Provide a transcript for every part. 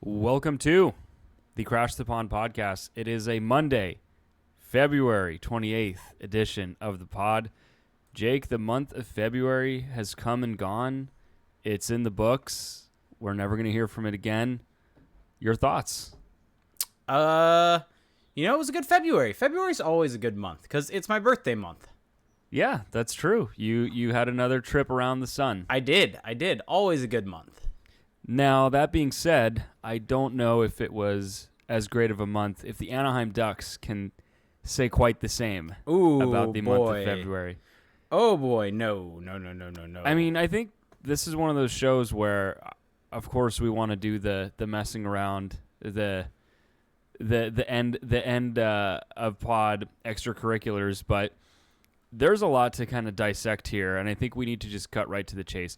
Welcome to the Crash the Pond podcast. It is a Monday, February 28th edition of the pod. Jake, the month of February has come and gone. It's in the books. We're never going to hear from it again. Your thoughts? It was a good February. February's always a good month because it's my birthday month. Yeah, that's true. You had another trip around the sun. I did. Always a good month. Now, that being said, I don't know if it was as great of a month if the Anaheim Ducks can say quite the same about the month of February. Oh, boy. No. I mean, I think this is one of those shows where, of course, we want to do the messing around, the end of pod extracurriculars, but there's a lot to kind of dissect here, and I think we need to just cut right to the chase.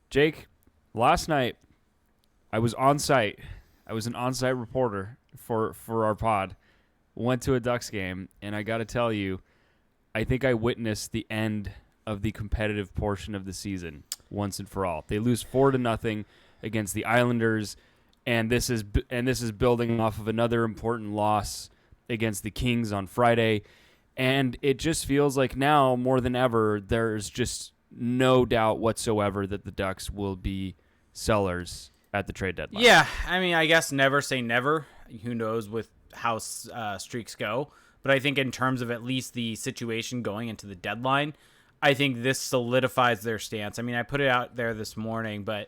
Jake, last night, I was on site. I was an on-site reporter for our pod. Went to a Ducks game, and I got to tell you, I think I witnessed the end of the competitive portion of the season once and for all. They lose 4-0 against the Islanders, and this is building off of another important loss against the Kings on Friday. And it just feels like now more than ever, there's just no doubt whatsoever that the Ducks will be sellers at the trade deadline. Yeah, I mean, I guess never say never. Who knows with how streaks go. But I think in terms of at least the situation going into the deadline, I think this solidifies their stance. I mean, I put it out there this morning, but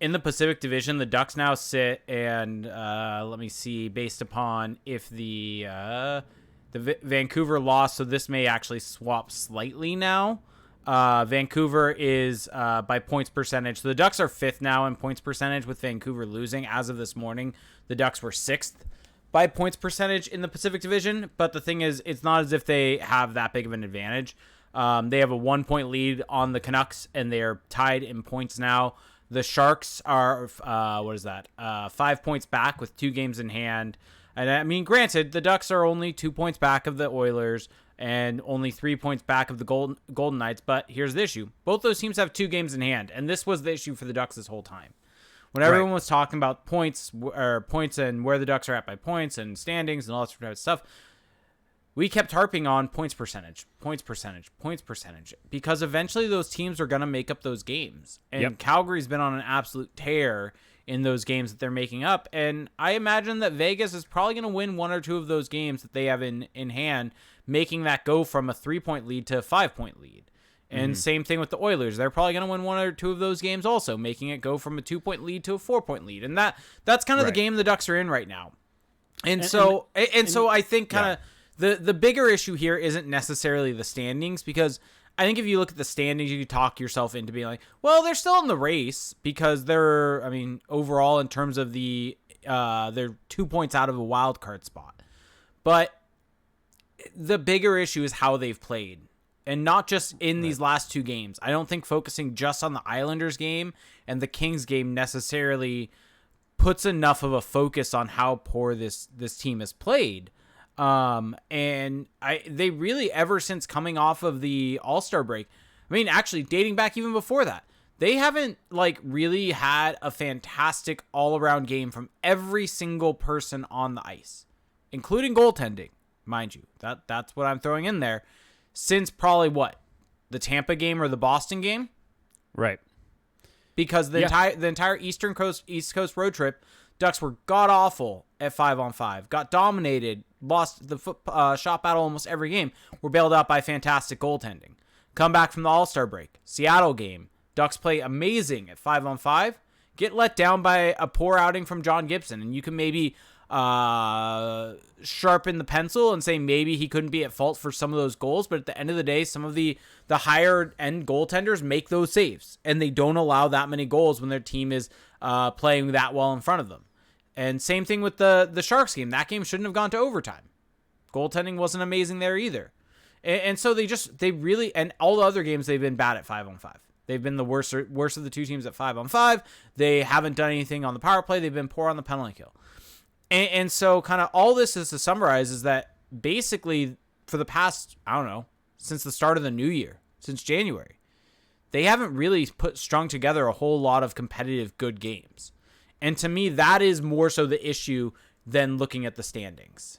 in the Pacific Division, the Ducks now sit and let me see, based upon if the Vancouver lost, so this may actually swap slightly now. Vancouver is by points percentage. So the Ducks are 5th now in points percentage with Vancouver losing. As of this morning, the Ducks were 6th by points percentage in the Pacific Division. But the thing is, it's not as if they have that big of an advantage. They have a 1-point lead on the Canucks, and they are tied in points now. The Sharks are, 5 points back with 2 games in hand. And I mean, granted, the Ducks are only 2 points back of the Oilers and only 3 points back of the Golden Knights. But here's the issue. Both those teams have 2 games in hand. And this was the issue for the Ducks this whole time. When everyone was talking about points and where the Ducks are at by points and standings and all that sort of stuff, we kept harping on points percentage, because eventually those teams are going to make up those games. And Calgary's been on an absolute tear in those games that they're making up. And I imagine that Vegas is probably going to win 1 or 2 of those games that they have in hand, making that go from a 3-point lead to a 5-point lead. And same thing with the Oilers. They're probably going to win 1 or 2 of those games also, making it go from a 2-point lead to a 4-point lead. And that's kind of the game the Ducks are in right now. And so I think kind of the bigger issue here isn't necessarily the standings, because I think if you look at the standings, you could talk yourself into being like, well, they're still in the race because overall in terms of they're 2 points out of a wild card spot. But the bigger issue is how they've played, and not just in these last 2 games. I don't think focusing just on the Islanders game and the Kings game necessarily puts enough of a focus on how poor this team has played. They really, ever since coming off of the All-Star break, I mean, actually dating back even before that, they haven't really had a fantastic all-around game from every single person on the ice, including goaltending, mind you. That's what I'm throwing in there, since probably the Tampa game or the Boston game, right? Because the entire East Coast road trip, Ducks were god-awful at 5-on-5, got dominated, lost the shot battle almost every game, were bailed out by fantastic goaltending. Come back from the All-Star break, Seattle game, Ducks play amazing at 5-on-5, get let down by a poor outing from John Gibson, and you can maybe sharpen the pencil and say maybe he couldn't be at fault for some of those goals, but at the end of the day, some of the higher end goaltenders make those saves, and they don't allow that many goals when their team is playing that well in front of them. And same thing with the Sharks game. That game shouldn't have gone to overtime. Goaltending wasn't amazing there either. And so they really, and all the other games, they've been bad at 5-on-5. They've been the worst of the 2 teams at 5-on-5. They haven't done anything on the power play. They've been poor on the penalty kill. And so kind of all this is to summarize is that basically for the past, I don't know, since the start of the new year, since January, they haven't really strung together a whole lot of competitive good games. And to me, that is more so the issue than looking at the standings.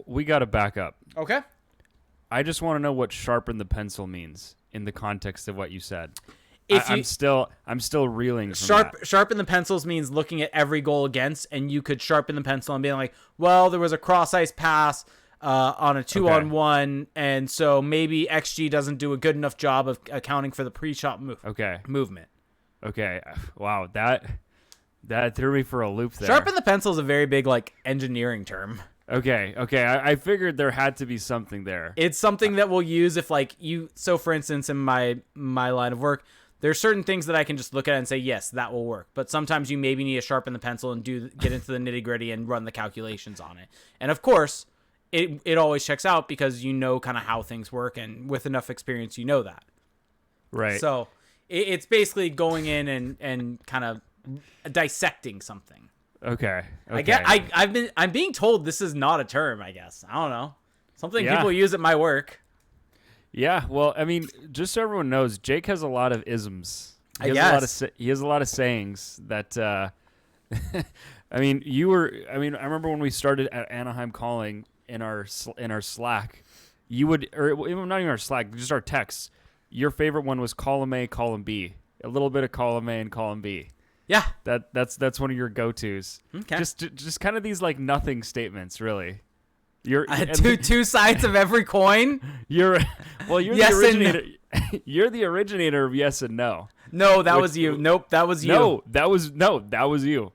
We got to back up. Okay. I just want to know what sharpen the pencil means in the context of what you said. I'm still reeling from that. Sharpen the pencils means looking at every goal against, and you could sharpen the pencil and being like, well, there was a cross ice pass on a 2-on-1, and so maybe XG doesn't do a good enough job of accounting for the pre-shot movement. Okay. Wow, that threw me for a loop there. Sharpen the pencil is a very big engineering term. Okay. I figured there had to be something there. It's something that we'll use if so for instance, in my line of work, there's certain things that I can just look at and say, yes, that will work. But sometimes you maybe need to sharpen the pencil and get into the nitty gritty and run the calculations on it. And of course, it always checks out because you know kind of how things work, and with enough experience, you know that. Right. So it's basically going in and kind of dissecting something. Okay. I'm being told this is not a term, I guess. I don't know. Something people use at my work. Yeah, well, I mean, just so everyone knows, Jake has a lot of isms. He has a lot of sayings that I remember when we started at Anaheim Calling in our Slack, you would, or even not even our Slack, just our texts. Your favorite one was column A, column B. A little bit of column A and column B. Yeah. That's one of your go-tos. Okay. Just kind of these nothing statements, really. You're two sides of every coin. You're yes the originator. You're the originator of yes and no. No, that was you. Nope, that was you. No, that was you.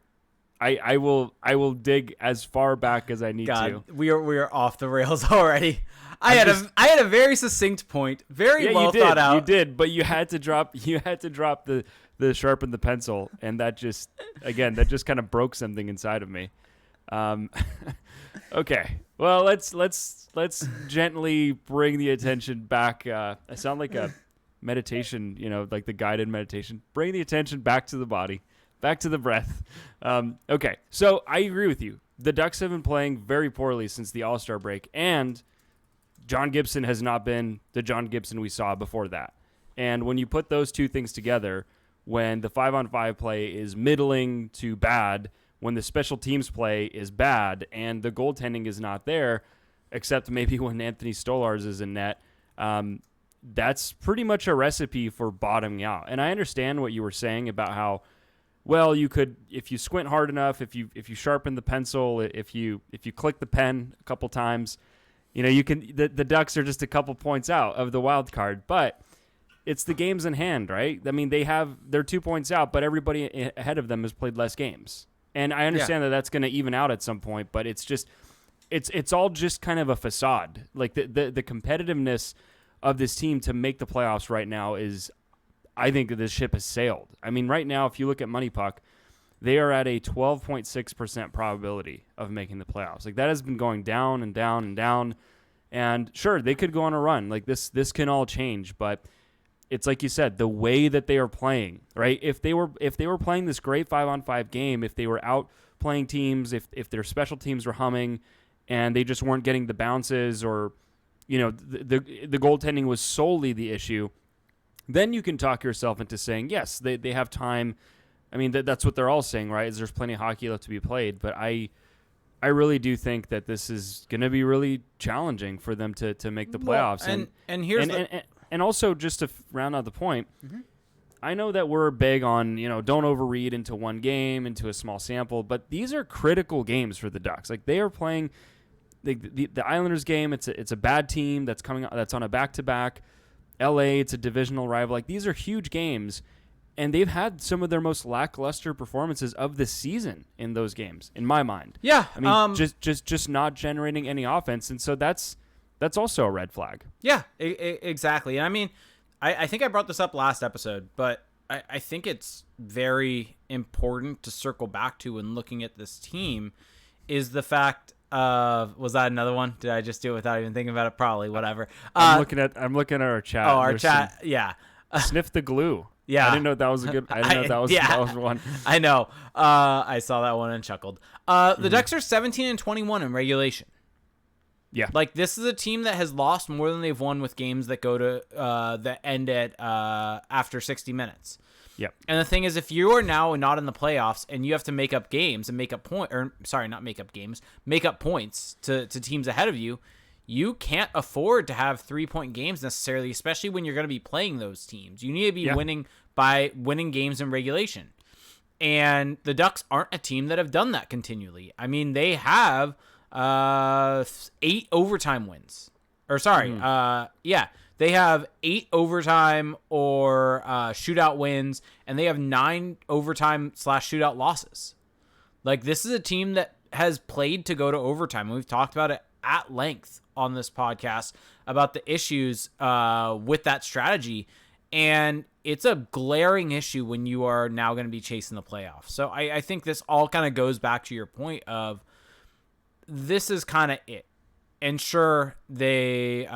I will dig as far back as I need to. We are off the rails already. I had a very succinct point, well thought out. You did, but you had to drop the sharpen the pencil, and that just kind of broke something inside of me. Okay. Well, let's gently bring the attention back. I sound like a meditation, like the guided meditation. Bring the attention back to the body, back to the breath. Okay. So I agree with you. The Ducks have been playing very poorly since the All-Star break, and John Gibson has not been the John Gibson we saw before that. And when you put those two things together, when the 5-on-5 play is middling to bad, when the special teams play is bad and the goaltending is not there, except maybe when Anthony Stolarz is in net, that's pretty much a recipe for bottoming out. And I understand what you were saying about how, well, you could, if you squint hard enough, if you sharpen the pencil, if you click the pen a couple times, you can. The Ducks are just a couple points out of the wild card, but it's the games in hand, right? I mean, they're 2 points out, but everybody ahead of them has played less games. And I understand that that's going to even out at some point, but it's just, it's all just kind of a facade. Like the competitiveness of this team to make the playoffs right now is, I think this ship has sailed. I mean, right now, if you look at Money Puck, they are at a 12.6% probability of making the playoffs. Like that has been going down and down and down. And sure, they could go on a run. Like this can all change, but it's like you said, the way that they are playing, right? If they were playing this great 5-on-5 game, if they were out playing teams, if their special teams were humming, and they just weren't getting the bounces, or the goaltending was solely the issue, then you can talk yourself into saying yes, they have time. I mean that's what they're all saying, right? Is there's plenty of hockey left to be played, but I really do think that this is going to be really challenging for them to make the playoffs. Well, and here's And also, just to round out the point, I know that we're big on, don't overread into one game, into a small sample, but these are critical games for the Ducks. Like, they are playing the Islanders game. It's a bad team that's on a back-to-back. LA, it's a divisional rival. Like, these are huge games, and they've had some of their most lackluster performances of the season in those games, in my mind. Yeah. I mean, just not generating any offense, and so that's also a red flag. Yeah, exactly. And I mean, I think I brought this up last episode, but I think it's very important to circle back to when looking at this team is the fact of, was that another one? Did I just do it without even thinking about it? Probably, whatever. I'm looking at our chat. Oh, our chat. Yeah. Sniff the glue. Yeah. I didn't know that was a good, I didn't know that was one. I know. I saw that one and chuckled. The Ducks are 17-21 in regulation. Yeah. Like, this is a team that has lost more than they've won with games that go to that end at after 60 minutes. Yep. And the thing is, if you are now not in the playoffs and you have to make up games and make up points to teams ahead of you, you can't afford to have 3-point games necessarily, especially when you're going to be playing those teams. You need to be winning games in regulation. And the Ducks aren't a team that have done that continually. I mean, they have 8 overtime wins. They have 8 overtime or shootout wins, and they have 9 overtime / shootout losses. Like, this is a team that has played to go to overtime. We've talked about it at length on this podcast about the issues with that strategy, and it's a glaring issue when you are now going to be chasing the playoffs. So I think this all kind of goes back to your point of this is kind of it. And sure, they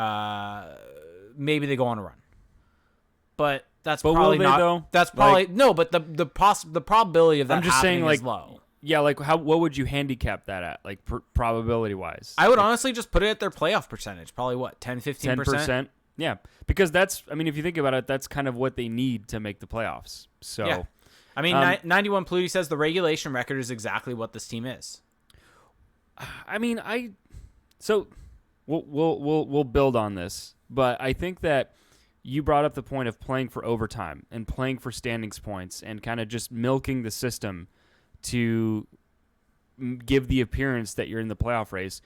maybe they go on a run, but that's probably not. Though? That's probably no. But the probability of that happening is low. Yeah, like what would you handicap that at, like probability wise? I would honestly just put it at their playoff percentage. Probably what 10-15%. 10%. Yeah, because that's. I mean, if you think about it, that's kind of what they need to make the playoffs. So, yeah. I mean, 91 Pluty says the regulation record is exactly what this team is. I mean, So we'll build on this, but I think that you brought up the point of playing for overtime and playing for standings points and kind of just milking the system to give the appearance that you're in the playoff race.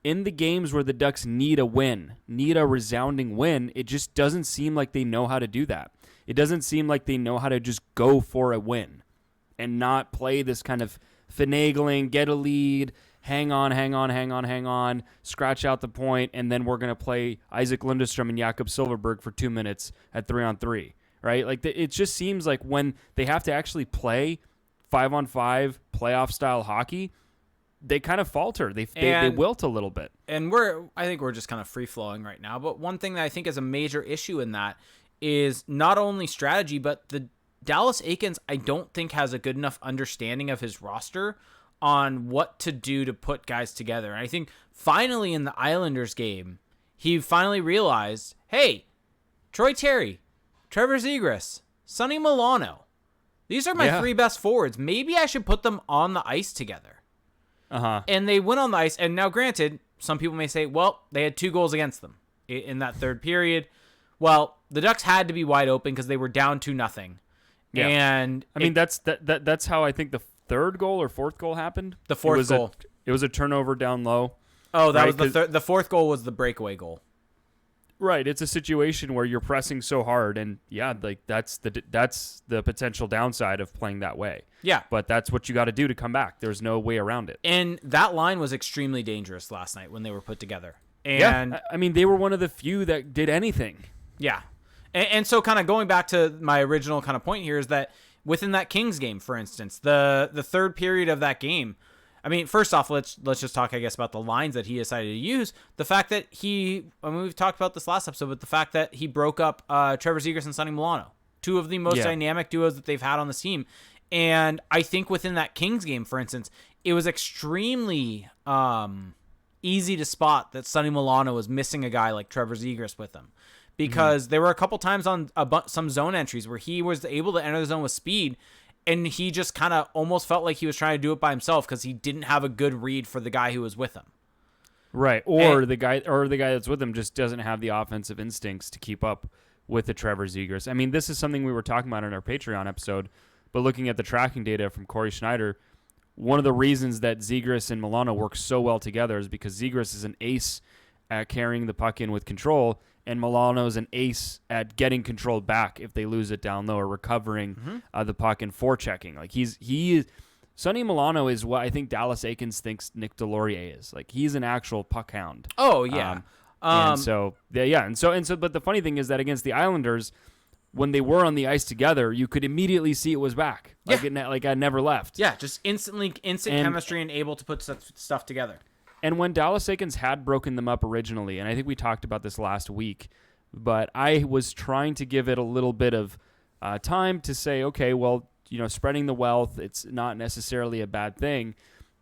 In the games where the Ducks need a win, need a resounding win, it just doesn't seem like they know how to do that. It doesn't seem like they know how to just go for a win and not play this kind of finagling, get a lead, hang on, scratch out the point, and then we're going to play Isaac Lundestrom and Jakob Silverberg for 2 minutes at 3-on-3, right? Like it just seems like when they have to actually play 5-on-5 playoff-style hockey, they kind of falter. They wilt a little bit. And I think we're just kind of free-flowing right now, but one thing that I think is a major issue in that is not only strategy, but the Dallas Eakins, I don't think, has a good enough understanding of his roster on what to do to put guys together. And I think finally in the Islanders game, he finally realized, hey, Troy Terry, Trevor Zegras, Sonny Milano, these are my 3 best forwards. Maybe I should put them on the ice together. And they went on the ice. And now, granted, some people may say, well, they had 2 goals against them in that third period. Well, the Ducks had to be wide open because they were down 2-0. Yeah. And I mean, that's how I think the third goal or fourth goal happened. The fourth goal. It was a turnover down low. Oh, that was the fourth goal was the breakaway goal. Right. It's a situation where you're pressing so hard, and like that's the potential downside of playing that way. Yeah. But that's what you got to do to come back. There's no way around it. And that line was extremely dangerous last night when they were put together. And I mean, they were one of the few that did anything. Yeah. And so kind of going back to my original kind of point here is that within that Kings game, for instance, the third period of that game, I mean, first off, let's just talk, I guess, about the lines that he decided to use. The fact that we've talked about this last episode, but the fact that he broke up Trevor Zegras and Sonny Milano, 2 of the most dynamic duos that they've had on the team. And I think within that Kings game, for instance, it was extremely easy to spot that Sonny Milano was missing a guy like Trevor Zegras with him. Because there were a couple times on some zone entries where he was able to enter the zone with speed, and he just kind of almost felt like he was trying to do it by himself because he didn't have a good read for the guy who was with him. Right, or the guy that's with him just doesn't have the offensive instincts to keep up with the Trevor Zegras. I mean, this is something we were talking about in our Patreon episode, but looking at the tracking data from Corey Schneider, one of the reasons that Zegras and Milano work so well together is because Zegras is an ace at carrying the puck in with control, and Milano's an ace at getting control back if they lose it down low or recovering the puck and forechecking. Like he is Sonny Milano is what I think Dallas Eakins thinks Nick Delorier is. Like he's an actual puck hound. Oh yeah. But the funny thing is that against the Islanders, when they were on the ice together, you could immediately see it was back. Like I never left. Yeah, just instant chemistry and able to put stuff together. And when Dallas Eakins had broken them up originally, and I think we talked about this last week, but I was trying to give it a little bit of time to say, okay, well, spreading the wealth, it's not necessarily a bad thing.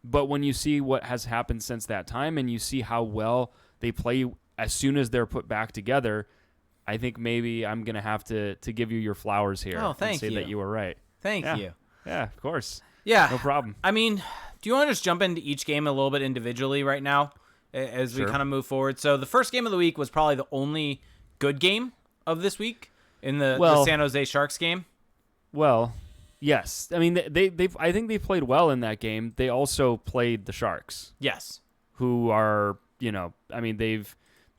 But when you see what has happened since that time and you see how well they play as soon as they're put back together, I think maybe I'm gonna have to give you your flowers here. Oh, thank and say you. that you were right. Thank Yeah. you. Yeah, of course. Yeah. No problem. I mean, do you want to just jump into each game a little bit individually right now as we Sure. kind of move forward? So the first game of the week was probably the only good game of this week in the San Jose Sharks game. Well, yes. I mean, they I think they played well in that game. They also played the Sharks, Yes. who are, I mean,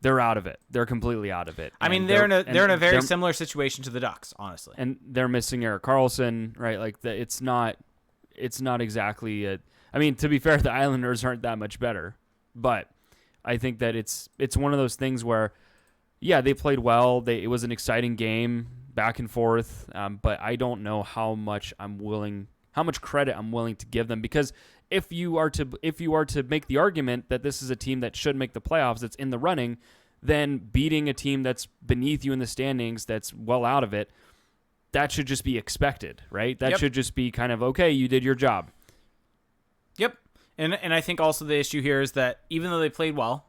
they're out of it. They're completely out of it. I mean, And they're in a very they're- similar situation to the Ducks, honestly. and they're missing Erik Karlsson, right? Like it's not exactly I mean, to be fair, the Islanders aren't that much better, but I think that it's one of those things where, yeah, they played well. It was an exciting game, back and forth, but I don't know how much credit I'm willing to give them, because if you are to make the argument that this is a team that should make the playoffs, that's in the running, then beating a team that's beneath you in the standings, that's well out of it, that should just be expected, right? That should just be kind of, okay, you did your job. Yep. And I think also the issue here is that even though they played well,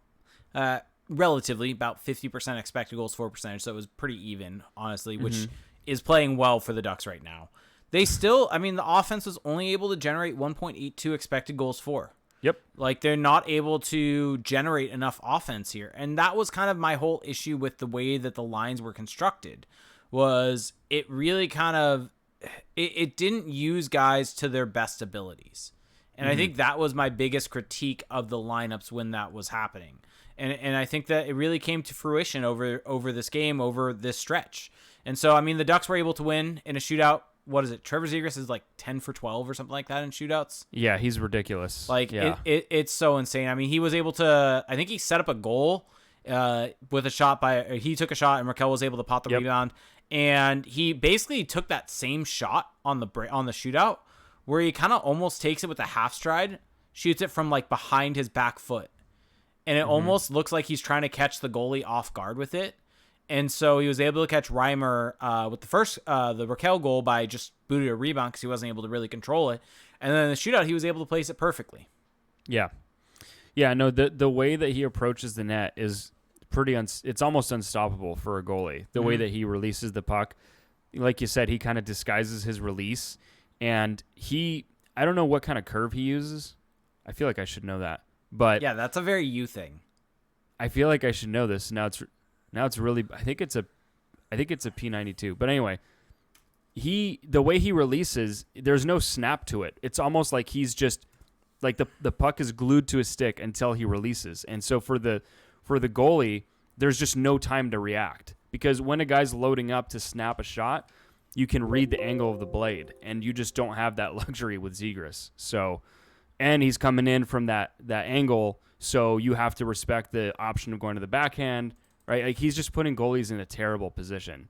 relatively, about 50% expected goals for percentage, so it was pretty even, honestly, which is playing well for the Ducks right now. They still, I mean, the offense was only able to generate 1.82 expected goals for. Yep. Like, they're not able to generate enough offense here. And that was kind of my whole issue with the way that the lines were constructed, was it really kind of, it didn't use guys to their best abilities. And I think that was my biggest critique of the lineups when that was happening. And I think that it really came to fruition over this game, over this stretch. And so, I mean, the Ducks were able to win in a shootout. What is it? Trevor Zegras is like 10 for 12 or something like that in shootouts. Yeah, he's ridiculous. Like, yeah. it's so insane. I mean, he was able to, I think he set up a goal with a shot he took a shot and Raquel was able to pop the rebound. And he basically took that same shot on the shootout, where he kind of almost takes it with a half stride, shoots it from like behind his back foot. And it almost looks like he's trying to catch the goalie off guard with it. And so he was able to catch Reimer with the Raquel goal by just booting a rebound because he wasn't able to really control it. And then in the shootout, he was able to place it perfectly. Yeah. Yeah, no, the way that he approaches the net is it's almost unstoppable for a goalie. The way that he releases the puck, like you said, he kind of disguises his release. And I don't know what kind of curve he uses. I feel like I should know that. But yeah, that's a very you thing. I feel like I should know this. Now it's really, I think it's a P92. But anyway, the way he releases, there's no snap to it. It's almost like he's just like the puck is glued to his stick until he releases. And so for the goalie, there's just no time to react, because when a guy's loading up to snap a shot, you can read the angle of the blade, and you just don't have that luxury with Zegras. So, and he's coming in from that angle, so you have to respect the option of going to the backhand, right? Like, he's just putting goalies in a terrible position,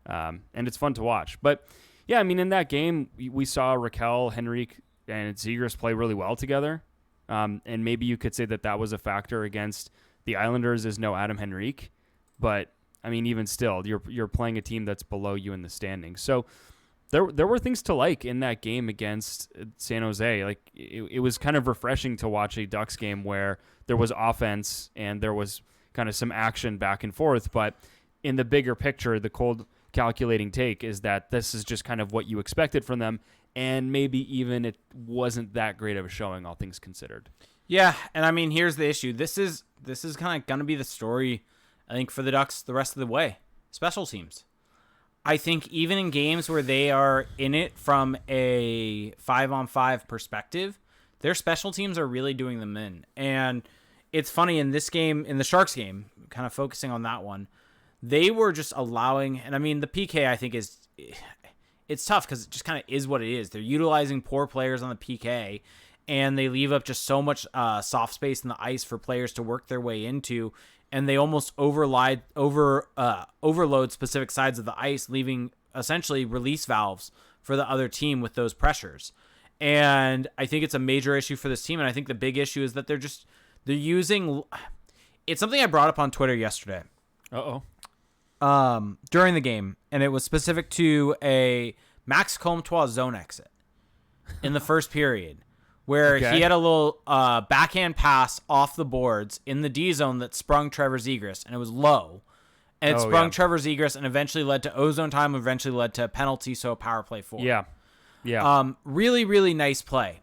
and it's fun to watch. But yeah, I mean, in that game, we saw Raquel, Henrique, and Zegras play really well together, and maybe you could say that was a factor against the Islanders. Is no Adam Henrique, but I mean, even still, you're playing a team that's below you in the standings. So there were things to like in that game against San Jose. Like, it was kind of refreshing to watch a Ducks game where there was offense and there was kind of some action back and forth. But in the bigger picture, the cold calculating take is that this is just kind of what you expected from them, and maybe even it wasn't that great of a showing, all things considered. Yeah, and I mean, here's the issue. This is kind of going to be the story, I think, for the Ducks the rest of the way. Special teams. I think even in games where they are in it from a 5-on-5 perspective, their special teams are really doing them in. And it's funny, in this game, in the Sharks game, kind of focusing on that one, they were just allowing, and I mean, the PK, I think, it's tough because it just kind of is what it is. They're utilizing poor players on the PK, and they leave up just so much soft space in the ice for players to work their way into, and they almost overload specific sides of the ice, leaving essentially release valves for the other team with those pressures. And I think it's a major issue for this team, and I think the big issue is that they're using... It's something I brought up on Twitter yesterday. During the game, and it was specific to a Max Comtois zone exit in the first period, where he had a little backhand pass off the boards in the D zone that sprung Trevor Zegras, and it was low. And it sprung Trevor Zegras and eventually led to ozone time, eventually led to a penalty, so a power play 4. Yeah. Really, really nice play.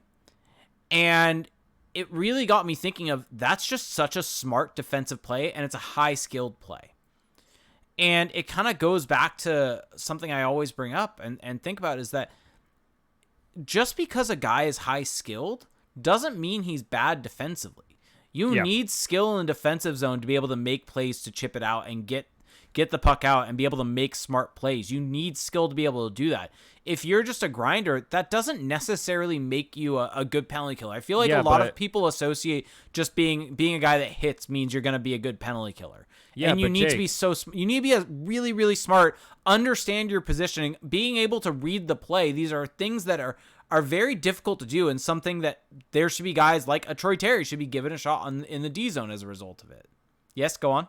And it really got me thinking of that's just such a smart defensive play, and it's a high-skilled play. And it kind of goes back to something I always bring up and think about is that just because a guy is high-skilled doesn't mean he's bad defensively. You need skill in the defensive zone to be able to make plays to chip it out and get the puck out and be able to make smart plays. You need skill to be able to do that. If you're just a grinder, that doesn't necessarily make you a good penalty killer. I feel like a lot of people associate just being a guy that hits means you're going to be a good penalty killer. Yeah, and you need to Jake, be you need to be a really, really smart, understand your positioning, being able to read the play. These are things that are very difficult to do, and something that there should be guys like a Troy Terry should be given a shot in the D zone as a result of it. Yes, go on.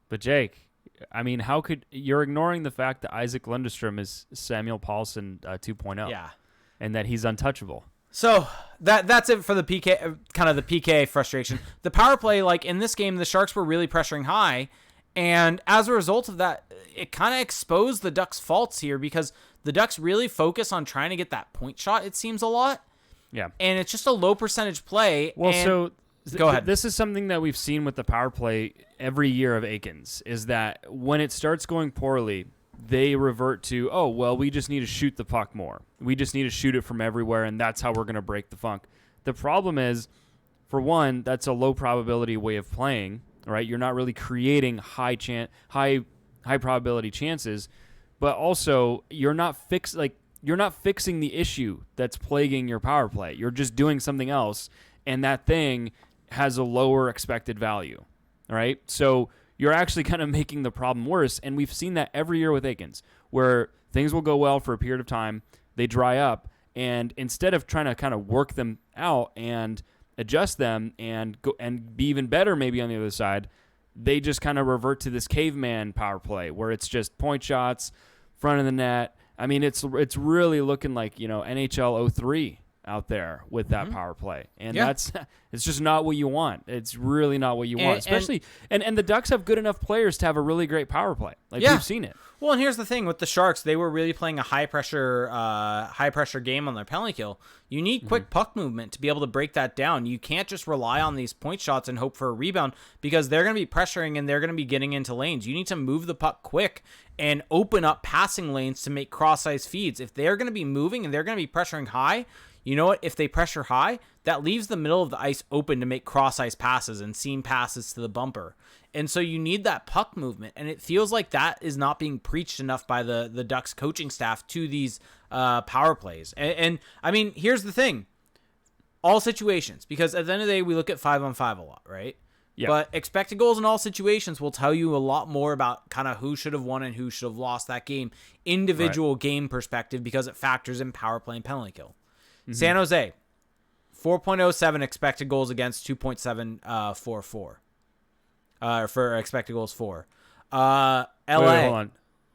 But Jake, I mean, how could you're ignoring the fact that Isaac Lundestrom is Samuel Paulson 2.0? Yeah, and that he's untouchable. So that's it for the PK, kind of the PK frustration. The power play, like in this game, the Sharks were really pressuring high, and as a result of that, it kind of exposed the Ducks' faults here because the Ducks really focus on trying to get that point shot, it seems a lot. Yeah. And it's just a low percentage play. Well, go ahead. This is something that we've seen with the power play every year of Aikens, is that when it starts going poorly, they revert to, oh, well, we just need to shoot the puck more. We just need to shoot it from everywhere, and that's how we're going to break the funk. The problem is, for one, that's a low probability way of playing, right? You're not really creating high probability chances, but also you're not fixing the issue that's plaguing your power play. You're just doing something else, and that thing has a lower expected value, right? So you're actually kind of making the problem worse, and we've seen that every year with Aikens, where things will go well for a period of time, they dry up, and instead of trying to kind of work them out and adjust them and go and be even better maybe on the other side, they just kind of revert to this caveman power play where it's just point shots, front of the net. I mean, it's really looking like, NHL 03 out there with that power play. And it's just not what you want. It's really not what you want. Especially and the Ducks have good enough players to have a really great power play. We've seen it. Well, and here's the thing with the Sharks, they were really playing a high pressure game on their penalty kill. You need quick puck movement to be able to break that down. You can't just rely on these point shots and hope for a rebound because they're going to be pressuring and they're going to be getting into lanes. You need to move the puck quick and open up passing lanes to make cross-ice feeds. If they're going to be moving and they're going to be pressuring high, you know what? If they pressure high, that leaves the middle of the ice open to make cross-ice passes and seam passes to the bumper. And so you need that puck movement, and it feels like that is not being preached enough by the Ducks coaching staff to these power plays. And I mean, here's the thing. All situations, because at the end of the day, we look at 5-on-5 a lot, right? Yeah. But expected goals in all situations will tell you a lot more about kind of who should have won and who should have lost that game, individual game perspective, because it factors in power play and penalty kill. San Jose, 4.07 expected goals against, 2.744 for expected goals for. LA. Wait,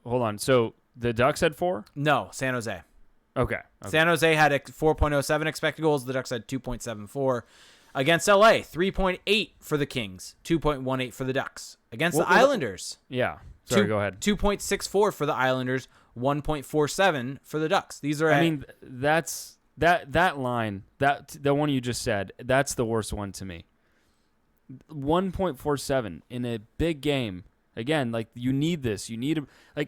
hold on. So the Ducks had 4? No, San Jose. Okay. San Jose had 4.07 expected goals. The Ducks had 2.74. Against LA, 3.8 for the Kings, 2.18 for the Ducks. Against the Islanders. Yeah. Sorry, go ahead. 2.64 for the Islanders, 1.47 for the Ducks. These are that's that line, the one you just said, that's the worst one to me. 1.47 in a big game. Again, you need this. You need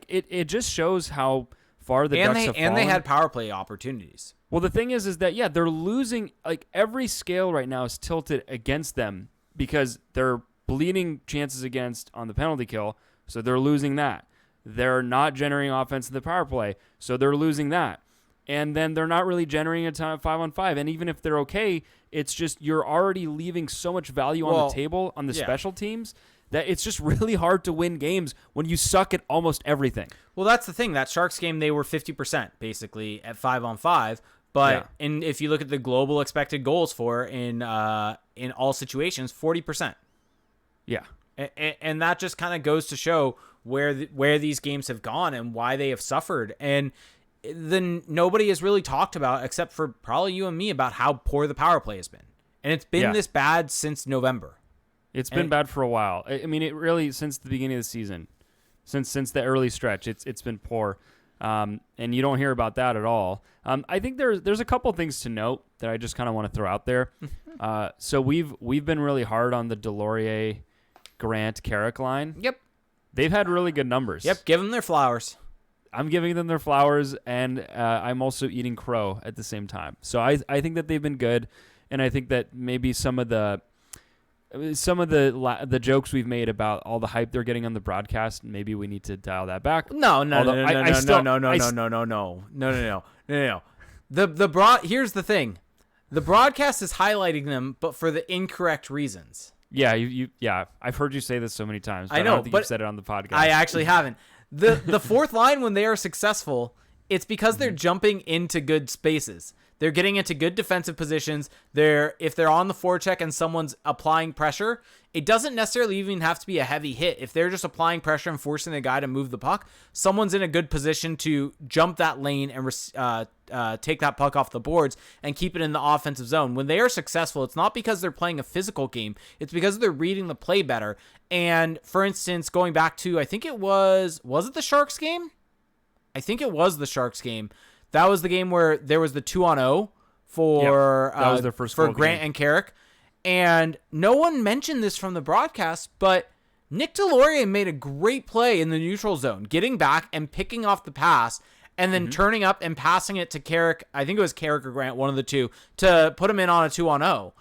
it just shows how far the Ducks have fallen. And they had power play opportunities. Well, the thing is that they're losing. Every scale right now is tilted against them because they're bleeding chances against on the penalty kill, so they're losing that. They're not generating offense in the power play, so they're losing that. And then they're not really generating a ton of 5-on-5. And even if they're okay, it's just you're already leaving so much value on the table on the special teams that it's just really hard to win games when you suck at almost everything. Well, that's the thing. That Sharks game, they were 50% basically at 5-on-5. But and if you look at the global expected goals for in all situations, 40%. Yeah. And that just kind of goes to show where these games have gone and why they have suffered. And then nobody has really talked about, except for probably you and me, about how poor the power play has been. And it's been this bad since November. It's been bad for a while. I mean, it really, since the beginning of the season. since the early stretch. It's been poor, and you don't hear about that at all. I think there's a couple things to note that I just kind of want to throw out there. So we've been really hard on the Delorier, Grant, Carrick line. Yep. They've had really good numbers. Yep. Give them their flowers. I'm giving them their flowers, and I'm also eating crow at the same time. So I think that they've been good, and I think that maybe some of the jokes we've made about all the hype they're getting on the broadcast, maybe we need to dial that back. No. Here's the thing. The broadcast is highlighting them, but for the incorrect reasons. Yeah, I've heard you say this so many times. But I know, I don't think but you've said it on the podcast. I actually haven't. The fourth line, when they are successful, it's because they're jumping into good spaces. They're getting into good defensive positions. If they're on the forecheck and someone's applying pressure, it doesn't necessarily even have to be a heavy hit. If they're just applying pressure and forcing a guy to move the puck, someone's in a good position to jump that lane and take that puck off the boards and keep it in the offensive zone. When they are successful, it's not because they're playing a physical game. It's because they're reading the play better. And for instance, going back to, I think it was it the Sharks game? I think it was the Sharks game. That was the game where there was the 2-on-0 for that was their first for goal Grant game. and Carrick. And no one mentioned this from the broadcast, but Nick Delorier made a great play in the neutral zone, getting back and picking off the pass and then turning up and passing it to Carrick. I think it was Carrick or Grant, one of the two, to put him in on a 2-on-0.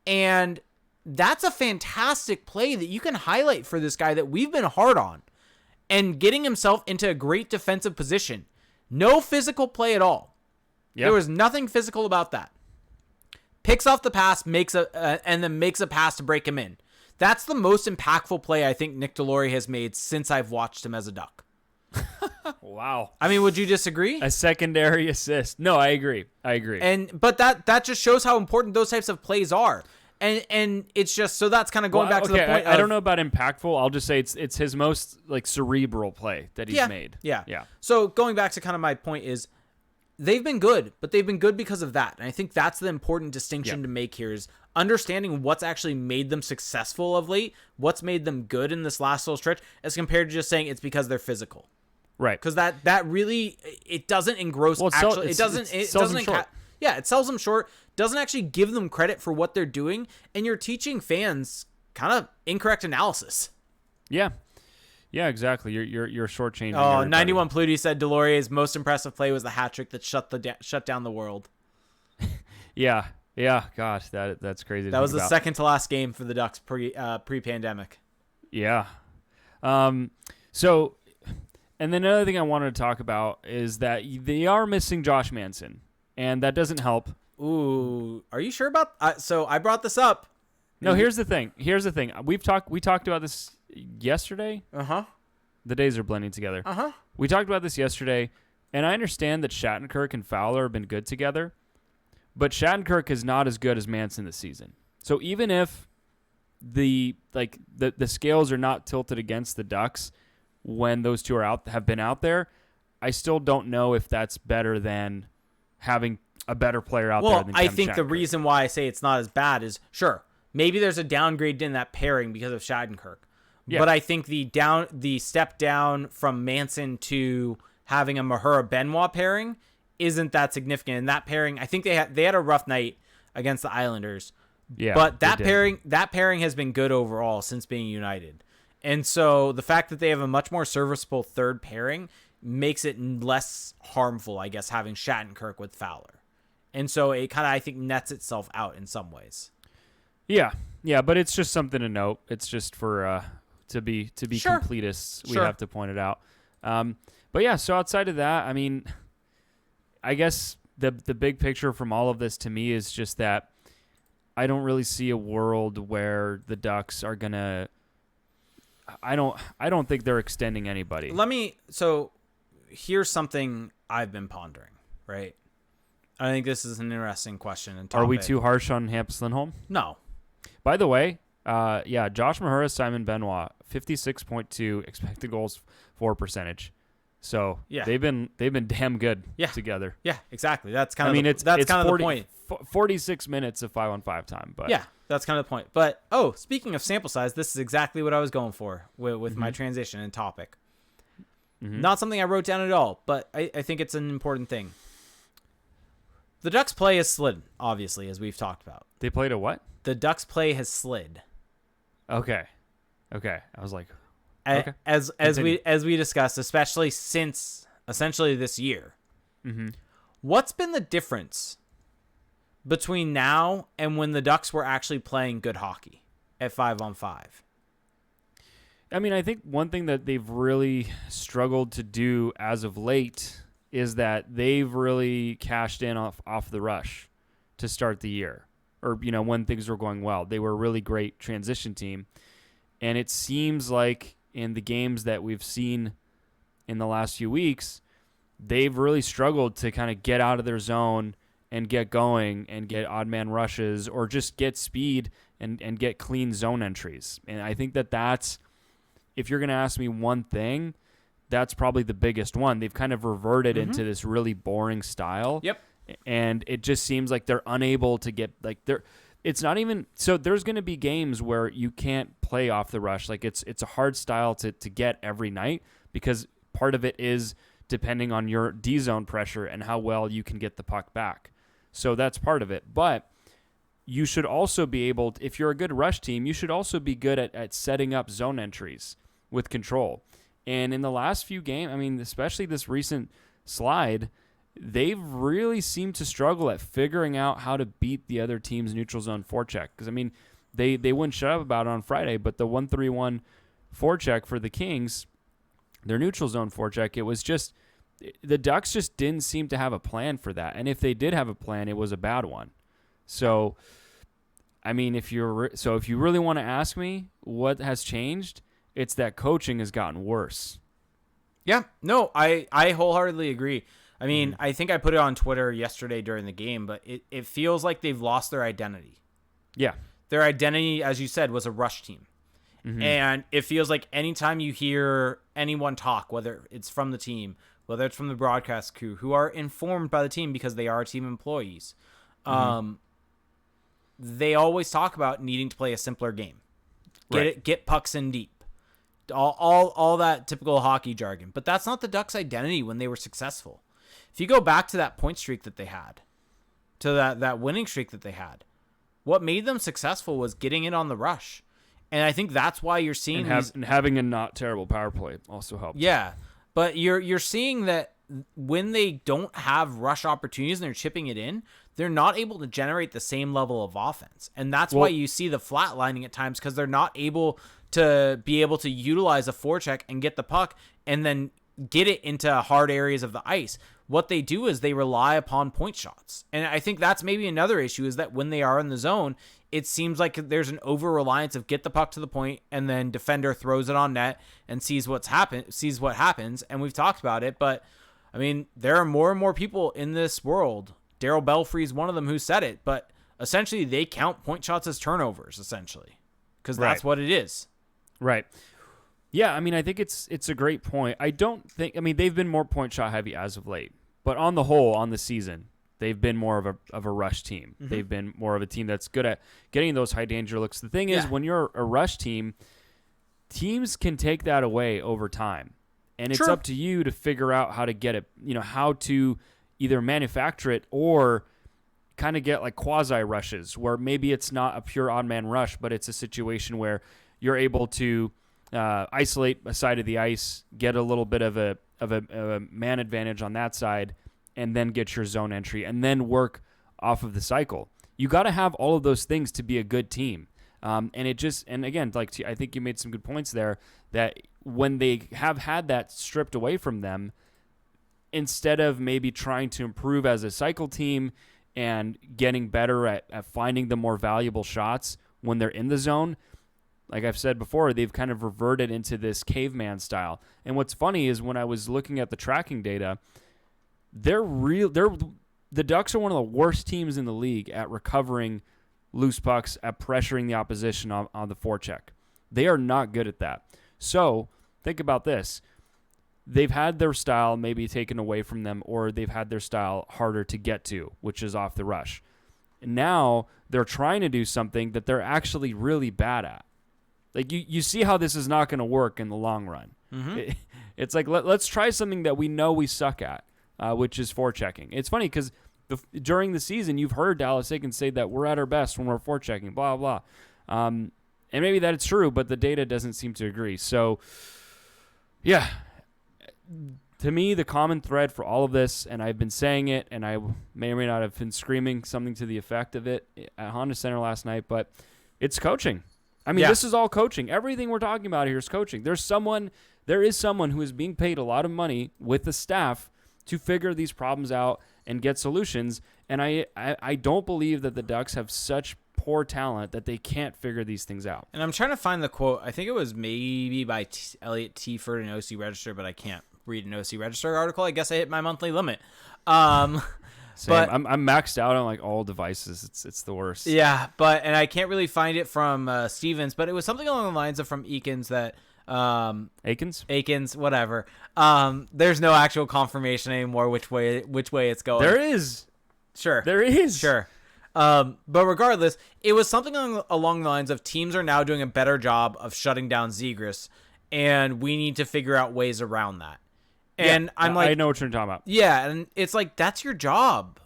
And that's a fantastic play that you can highlight for this guy that we've been hard on, and getting himself into a great defensive position. No physical play at all. Yep. There was nothing physical about that. Picks off the pass, and then makes a pass to break him in. That's the most impactful play I think Nick Delorier has made since I've watched him as a Duck. Wow. I mean, would you disagree? A secondary assist. No, I agree. But that just shows how important those types of plays are. And it's just, so that's kind of going back to the point. I don't know about impactful. I'll just say it's his most like cerebral play that he's made. Yeah. So going back to kind of my point is, they've been good, but they've been good because of that. And I think that's the important distinction to make here, is understanding what's actually made them successful of late, what's made them good in this last little stretch, as compared to just saying it's because they're physical. Right. Because that really, it doesn't engross. Well, it sells them short. Doesn't actually give them credit for what they're doing, and you're teaching fans kind of incorrect analysis. Yeah, exactly. You're shortchanging. Oh, 91 Pluty said Delorier's most impressive play was the hat trick that shut down the world. Yeah. Gosh, that's crazy. That was the second to last game for the Ducks pre-pandemic. Yeah. So, and then another thing I wanted to talk about is that they are missing Josh Manson, and that doesn't help. Ooh, are you sure about? So I brought this up. No, here's the thing. We talked about this yesterday. The days are blending together. We talked about this yesterday, and I understand that Shattenkirk and Fowler have been good together, but Shattenkirk is not as good as Manson this season. So even if the scales are not tilted against the Ducks when those two have been out there, I still don't know if that's better than having a better player out there than I think Shattenkirk. The reason why I say it's not as bad is, sure, maybe there's a downgrade in that pairing because of Shattenkirk. Yeah. But I think the step down from Manson to having a Mahura Benoit pairing isn't that significant. In that pairing, I think they had a rough night against the Islanders. Yeah, but that pairing has been good overall since being united. And so the fact that they have a much more serviceable third pairing makes it less harmful, I guess, having Shattenkirk with Fowler. And so it kind of, I think, nets itself out in some ways. Yeah, but it's just something to note. It's just for to be completists, we have to point it out. But yeah, so outside of that, I mean, I guess the big picture from all of this to me is just that I don't really see a world where the Ducks are gonna. I don't think they're extending anybody. So here's something I've been pondering, right? I think this is an interesting question. And are we too harsh on Hampus Lindholm? No. By the way, Josh Mahura, Simon Benoit, 56.2 expected goals for percentage. So they've been damn good together. Yeah, exactly. That's kind of the point. 46 minutes of 5-on-5 time, but yeah, that's kind of the point. But speaking of sample size, this is exactly what I was going for with my transition and topic. Not something I wrote down at all, but I think it's an important thing. The Ducks' play has slid, obviously, as we've talked about. They played a what? The Ducks' play has slid. Okay. I was like, okay. As we discussed, especially since essentially this year. Mm-hmm. What's been the difference between now and when the Ducks were actually playing good hockey at 5-on-5? I mean, I think one thing that they've really struggled to do as of late is that they've really cashed in off the rush to start the year, or when things were going well. They were a really great transition team, and it seems like in the games that we've seen in the last few weeks, they've really struggled to kind of get out of their zone and get going and get odd man rushes or just get speed and get clean zone entries. And I think that's, if you're going to ask me one thing, that's probably the biggest one. They've kind of reverted into this really boring style. Yep. And it just seems like they're unable to get, like, it's not even, so there's going to be games where you can't play off the rush. Like, it's a hard style to get every night because part of it is depending on your D-zone pressure and how well you can get the puck back. So that's part of it. But you should also be able, if you're a good rush team, you should also be good at setting up zone entries with control. And in the last few games, I mean, especially this recent slide, they've really seemed to struggle at figuring out how to beat the other team's neutral zone forecheck. Because, I mean, they wouldn't shut up about it on Friday, but the 1-3-1 forecheck for the Kings, their neutral zone forecheck, it was just, the Ducks just didn't seem to have a plan for that. And if they did have a plan, it was a bad one. So, I mean, if you really want to ask me what has changed, it's that coaching has gotten worse. Yeah, no, I wholeheartedly agree. I mean, I think I put it on Twitter yesterday during the game, but it feels like they've lost their identity. Yeah. Their identity, as you said, was a rush team. Mm-hmm. And it feels like anytime you hear anyone talk, whether it's from the team, whether it's from the broadcast crew, who are informed by the team because they are team employees, they always talk about needing to play a simpler game. Get pucks in deep. All that typical hockey jargon. But that's not the Ducks' identity when they were successful. If you go back to that point streak that they had, to that winning streak that they had, what made them successful was getting it on the rush. And I think that's why you're seeing and having a not terrible power play also helped. Yeah, but you're seeing that when they don't have rush opportunities and they're chipping it in, they're not able to generate the same level of offense. And that's why you see the flatlining at times, because they're not able to utilize a forecheck and get the puck and then get it into hard areas of the ice. What they do is they rely upon point shots. And I think that's maybe another issue, is that when they are in the zone, it seems like there's an over-reliance of get the puck to the point and then defender throws it on net and sees what happens. And we've talked about it, but I mean, there are more and more people in this world. Daryl Belfry's one of them who said it, but essentially they count point shots as turnovers, essentially, because that's what it is. Right. Yeah, I mean, I think it's a great point. They've been more point shot heavy as of late, but on the whole, on the season, they've been more of a rush team. Mm-hmm. They've been more of a team that's good at getting those high danger looks. The thing is, when you're a rush team, teams can take that away over time, and it's up to you to figure out how to get it. How to either manufacture it or kind of get like quasi rushes, where maybe it's not a pure odd man rush, but it's a situation where you're able to isolate a side of the ice, get a little bit of a man advantage on that side, and then get your zone entry, and then work off of the cycle. You got to have all of those things to be a good team. And again, like I think you made some good points there, that when they have had that stripped away from them, instead of maybe trying to improve as a cycle team and getting better at finding the more valuable shots when they're in the zone, like I've said before, they've kind of reverted into this caveman style. And what's funny is when I was looking at the tracking data, the Ducks are one of the worst teams in the league at recovering loose pucks, at pressuring the opposition on the forecheck. They are not good at that. So think about this. They've had their style maybe taken away from them, or they've had their style harder to get to, which is off the rush. And now they're trying to do something that they're actually really bad at. Like you see how this is not going to work in the long run. It's like let's try something that we know we suck at, which is forechecking. It's funny because during the season you've heard Dallas Eakins say that we're at our best when we're forechecking, blah blah. And maybe that's true, but the data doesn't seem to agree. So, yeah, to me the common thread for all of this, and I've been saying it, and I may or may not have been screaming something to the effect of it at Honda Center last night, but it's coaching. I mean, this is all coaching. Everything we're talking about here is coaching. There is someone who is being paid a lot of money with the staff to figure these problems out and get solutions. And I don't believe that the Ducks have such poor talent that they can't figure these things out. And I'm trying to find the quote. I think it was maybe by Elliot Tford in OC Register, but I can't read an OC Register article. I guess I hit my monthly limit. Same. But I'm maxed out on like all devices. It's the worst. Yeah, and I can't really find it from Stevens, but it was something along the lines of from Eakins that Eakins, whatever. There's no actual confirmation anymore which way it's going. There is. Sure. There is. Sure. But regardless, it was something along the lines of teams are now doing a better job of shutting down Zegras, and we need to figure out ways around that. And I'm like, I know what you're talking about. Yeah, and it's like that's your job,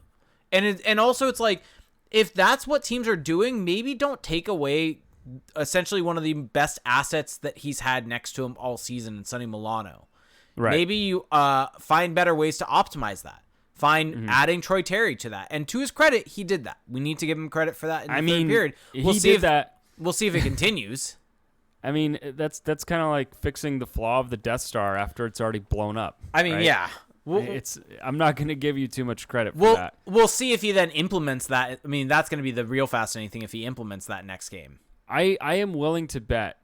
and also it's like if that's what teams are doing, maybe don't take away essentially one of the best assets that he's had next to him all season in Sonny Milano. Right. Maybe you find better ways to optimize that. Find adding Troy Terry to that, and to his credit, he did that. We need to give him credit for that. In the third period, we'll see if it continues. I mean, that's kind of like fixing the flaw of the Death Star after it's already blown up. I mean, right? yeah. I'm not going to give you too much credit for that. We'll see if he then implements that. I mean, that's going to be the real fascinating thing if he implements that next game. I am willing to bet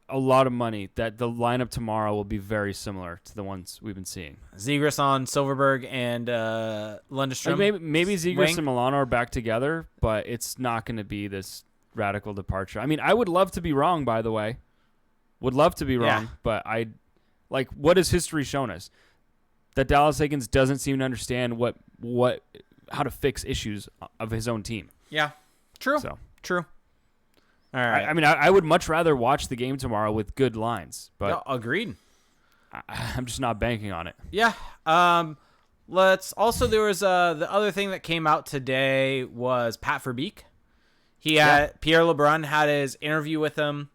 a lot of money that the lineup tomorrow will be very similar to the ones we've been seeing. Zegras on Silverberg and Lundestrom. Like maybe Zegras and Milano are back together, but it's not going to be this radical departure. I mean, I would love to be wrong, by the way. Would love to be wrong, but what has history shown us? That Dallas Eakins doesn't seem to understand how to fix issues of his own team. Yeah, true. So true. All right. I mean, I would much rather watch the game tomorrow with good lines, but agreed. I'm just not banking on it. Yeah. Let's also there was the other thing that came out today was Pat Verbeek. Pierre LeBrun had his interview with him.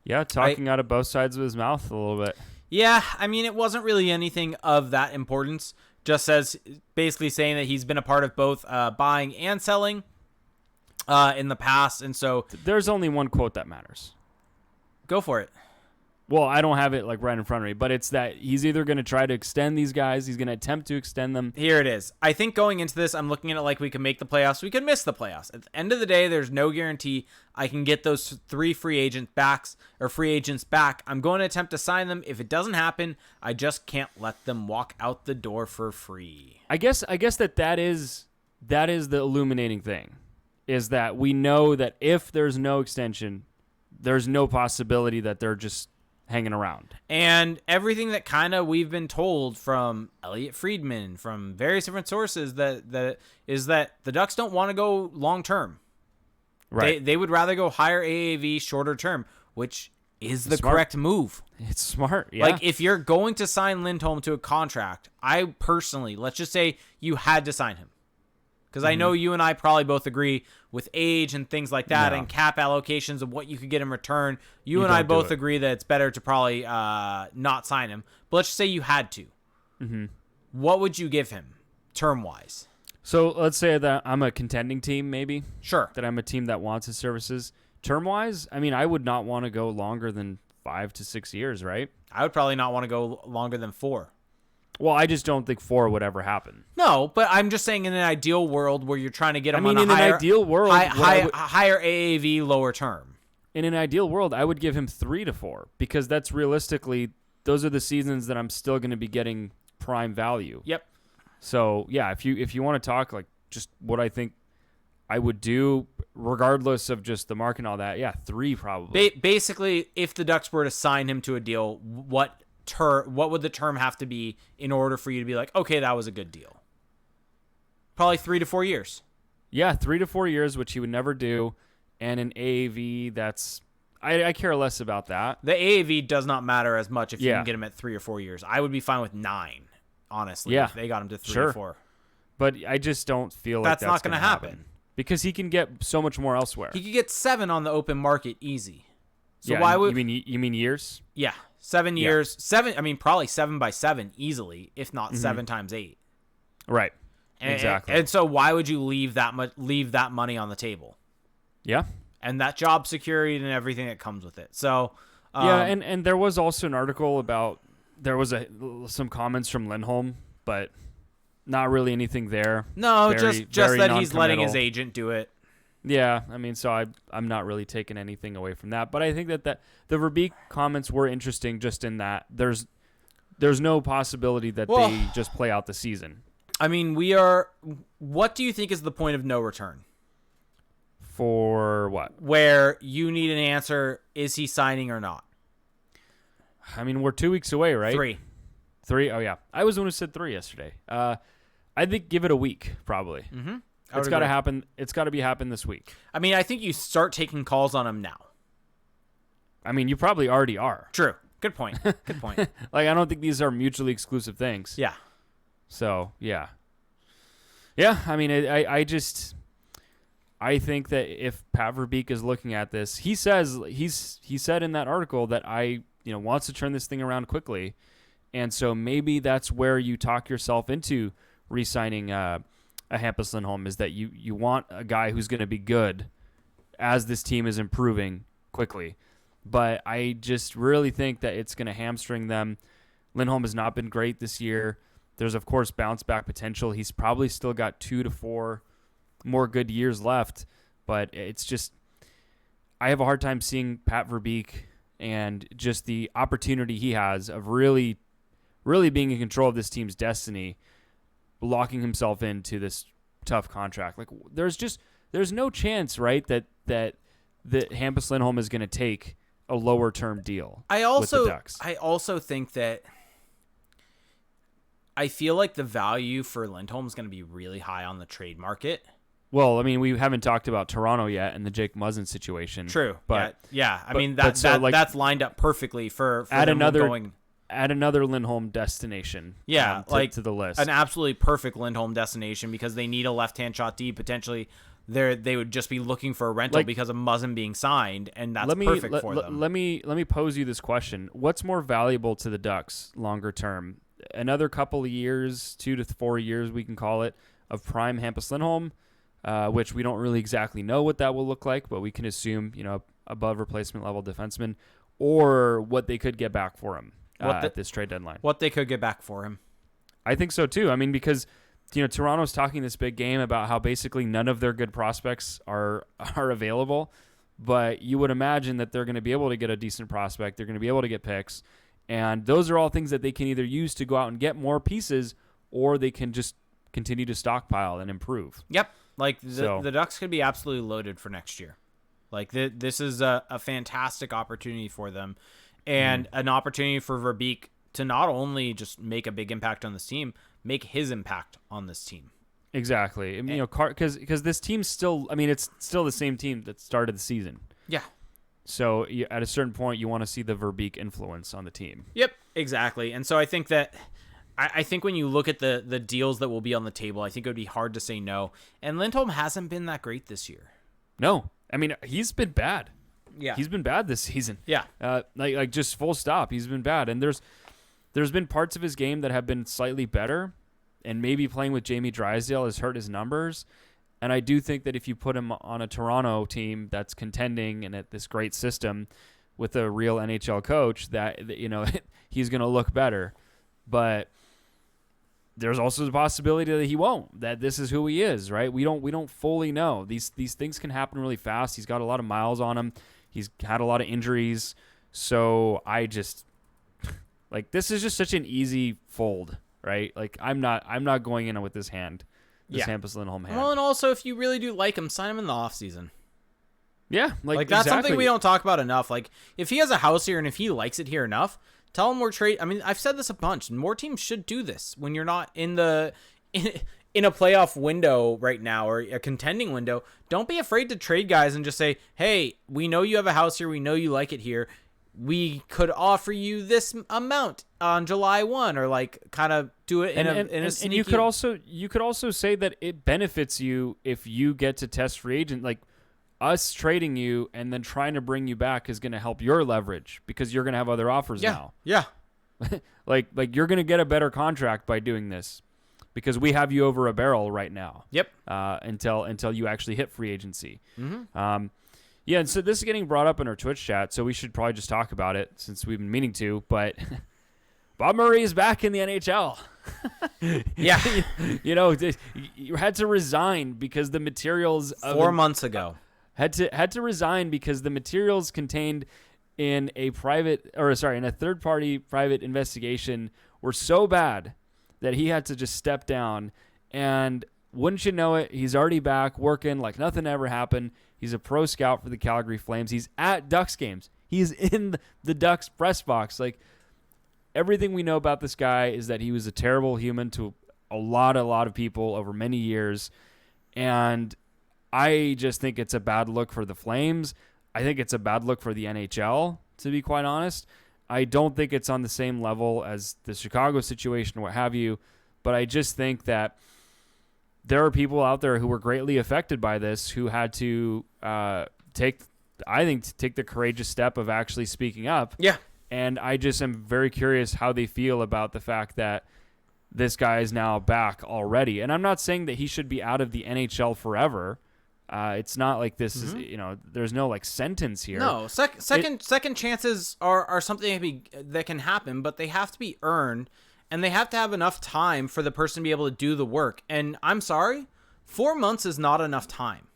Yeah, talking out of both sides of his mouth a little bit. Yeah, I mean, it wasn't really anything of that importance. Just basically saying that he's been a part of both buying and selling in the past, and so there's only one quote that matters. Go for it. Well, I don't have it like right in front of me, but it's that he's either going to try to extend these guys, he's going to attempt to extend them. Here it is. I think going into this, I'm looking at it like we can make the playoffs, we can miss the playoffs. At the end of the day, there's no guarantee I can get those 3 free agents back. I'm going to attempt to sign them. If it doesn't happen, I just can't let them walk out the door for free. I guess that is the illuminating thing, is that we know that if there's no extension, there's no possibility that they're just hanging around. And everything that kind of we've been told from Elliot Friedman, from various different sources, that is that the Ducks don't want to go long term. Right. They would rather go higher AAV, shorter term, which is the smart. correct move. It's smart. Yeah. Like if you're going to sign Lindholm to a contract, I personally, let's just say you had to sign him. Because I know you and I probably both agree with age and things like that and cap allocations of what you could get in return. You and I both agree that it's better to probably not sign him. But let's just say you had to. Mm-hmm. What would you give him term-wise? So let's say that I'm a contending team, maybe. Sure. That I'm a team that wants his services. Term-wise, I mean, I would not want to go longer than 5 to 6 years, right? I would probably not want to go longer than 4. Well, I just don't think 4 would ever happen. No, but I'm just saying in an ideal world where you're trying to get him on a in an ideal world, higher AAV, lower term. In an ideal world, I would give him 3 to 4 because that's realistically, those are the seasons that I'm still going to be getting prime value. Yep. So, yeah, if you want to talk like just what I think I would do regardless of just the mark and all that, yeah, 3 probably. Basically, if the Ducks were to sign him to a deal, what would the term have to be in order for you to be like, okay, that was a good deal? Probably 3 to 4 years. Yeah, 3 to 4 years, which he would never do, and an AAV that's I care less about that. The AAV does not matter as much if you Yeah. can get him at 3 or 4 years. I would be fine with 9, honestly, Yeah. if they got him to 3 Sure. or 4. But I just don't feel like That's not going gonna to happen. because he can get so much more elsewhere. He could get 7 on the open market easy. So Yeah, why would you mean years? Yeah, 7 years. 7. I mean, probably 7 by 7 easily, if not 7 times 8. Right. And, Exactly. And so why would you leave that money on the table? Yeah. And that job security and everything that comes with it. So Yeah, and there was also an article about some comments from Lindholm, but not really anything there. no, Very- just very that he's letting his non-committal. agent do it. Yeah, I mean, so I'm not really taking anything away from that, but I think that the Verbeek comments were interesting just in that there's no possibility that Well- they just play out the season. I mean, what do you think is the point of no return? For what? Where you need an answer, is he signing or not? I mean, we're 2 weeks away, right? 3. 3? Oh, yeah. I was the one who said 3 yesterday. I think give it a week, probably. Mm-hmm. It's got to happen. It's got to happen this week. I mean, I think you start taking calls on him now. I mean, you probably already are. True. Good point. Good point. Like, I don't think these are mutually exclusive things. Yeah. So, yeah. Yeah, I mean, I think that if Pat Verbeek is looking at this, he said in that article that wants to turn this thing around quickly. And so maybe that's where you talk yourself into re-signing a Hampus Lindholm, is that you want a guy who's going to be good as this team is improving quickly. But I just really think that it's going to hamstring them. Lindholm has not been great this year. There's, of course, bounce back potential. He's probably still got 2 to 4 more good years left. But it's just, I have a hard time seeing Pat Verbeek and just the opportunity he has of really, really being in control of this team's destiny, locking himself into this tough contract. Like, there's no chance, right, that Hampus Lindholm is going to take a lower term deal with the Ducks. I also think that I feel like the value for Lindholm is going to be really high on the trade market. Well, I mean, we haven't talked about Toronto yet and the Jake Muzzin situation. True, but yeah. I mean, that's lined up perfectly for add him another going. Add another Lindholm destination. Yeah, to the list. An absolutely perfect Lindholm destination because they need a left-hand shot D. Potentially, they would just be looking for a rental because of Muzzin being signed, and that's perfect for them. Let me pose you this question: what's more valuable to the Ducks longer term? Another couple of years, 2 to 4 years, we can call it, of prime Hampus Lindholm, which we don't really exactly know what that will look like, but we can assume, above replacement level defenseman, or what they could get back for him at this trade deadline. What they could get back for him. I think so too. I mean, because Toronto's talking this big game about how basically none of their good prospects are available, but you would imagine that they're going to be able to get a decent prospect. They're going to be able to get picks, and those are all things that they can either use to go out and get more pieces, or they can just continue to stockpile and improve. Yep. Like, the Ducks could be absolutely loaded for next year. Like, this is a fantastic opportunity for them, and an opportunity for Verbeek to not only just make a big impact on this team, make his impact on this team. Exactly. I mean, because this team's still, I mean, it's still the same team that started the season. Yeah. So at a certain point, you want to see the Verbeek influence on the team. Yep, exactly. And so I think that I think when you look at the deals that will be on the table, I think it would be hard to say no. And Lindholm hasn't been that great this year. No. I mean, he's been bad. Yeah. He's been bad this season. Yeah. Like just full stop. He's been bad. And there's been parts of his game that have been slightly better, and maybe playing with Jamie Drysdale has hurt his numbers. And I do think that if you put him on a Toronto team that's contending and at this great system with a real NHL coach, that he's going to look better. But there's also the possibility that he won't. That this is who he is, right? We don't fully know. These things can happen really fast. He's got a lot of miles on him. He's had a lot of injuries. So I just this is just such an easy fold, right? Like I'm not going in with this hand. This Hampus Lindholm hand. Well, and also if you really do like him, sign him in the offseason. Yeah, like that's something we don't talk about enough. Like if he has a house here and if he likes it here enough, tell him we're trade. I mean, I've said this a bunch. More teams should do this when you're not in in a playoff window right now, or a contending window, don't be afraid to trade guys and just say, hey, we know you have a house here. We know you like it here. We could offer you this amount on July 1, or like kind of do it in a sneaky... And you could also say that it benefits you if you get to test free agent. Like, us trading you and then trying to bring you back is going to help your leverage because you're going to have other offers now. Yeah. like you're going to get a better contract by doing this because we have you over a barrel right now. Yep. Until you actually hit free agency. Mm-hmm. Yeah, and so this is getting brought up in our Twitch chat, so we should probably just talk about it since we've been meaning to, but Bob Murray is back in the NHL. Yeah. You had to resign because the materials... 4 months ago. Had to resign because the materials contained in a third-party private investigation were so bad that he had to just step down. And wouldn't you know it, he's already back working like nothing ever happened. He's a pro scout for the Calgary Flames. He's at Ducks games. He's in the Ducks press box. Like, everything we know about this guy is that he was a terrible human to a lot of people over many years. And I just think it's a bad look for the Flames. I think it's a bad look for the NHL, to be quite honest. I don't think it's on the same level as the Chicago situation, what have you. But I just think that there are people out there who were greatly affected by this who had to take the courageous step of actually speaking up. Yeah. And I just am very curious how they feel about the fact that this guy is now back already. And I'm not saying that he should be out of the NHL forever. It's not like this is, there's no like sentence here. No, second chances are something that can happen, but they have to be earned. And they have to have enough time for the person to be able to do the work. And I'm sorry, 4 months is not enough time.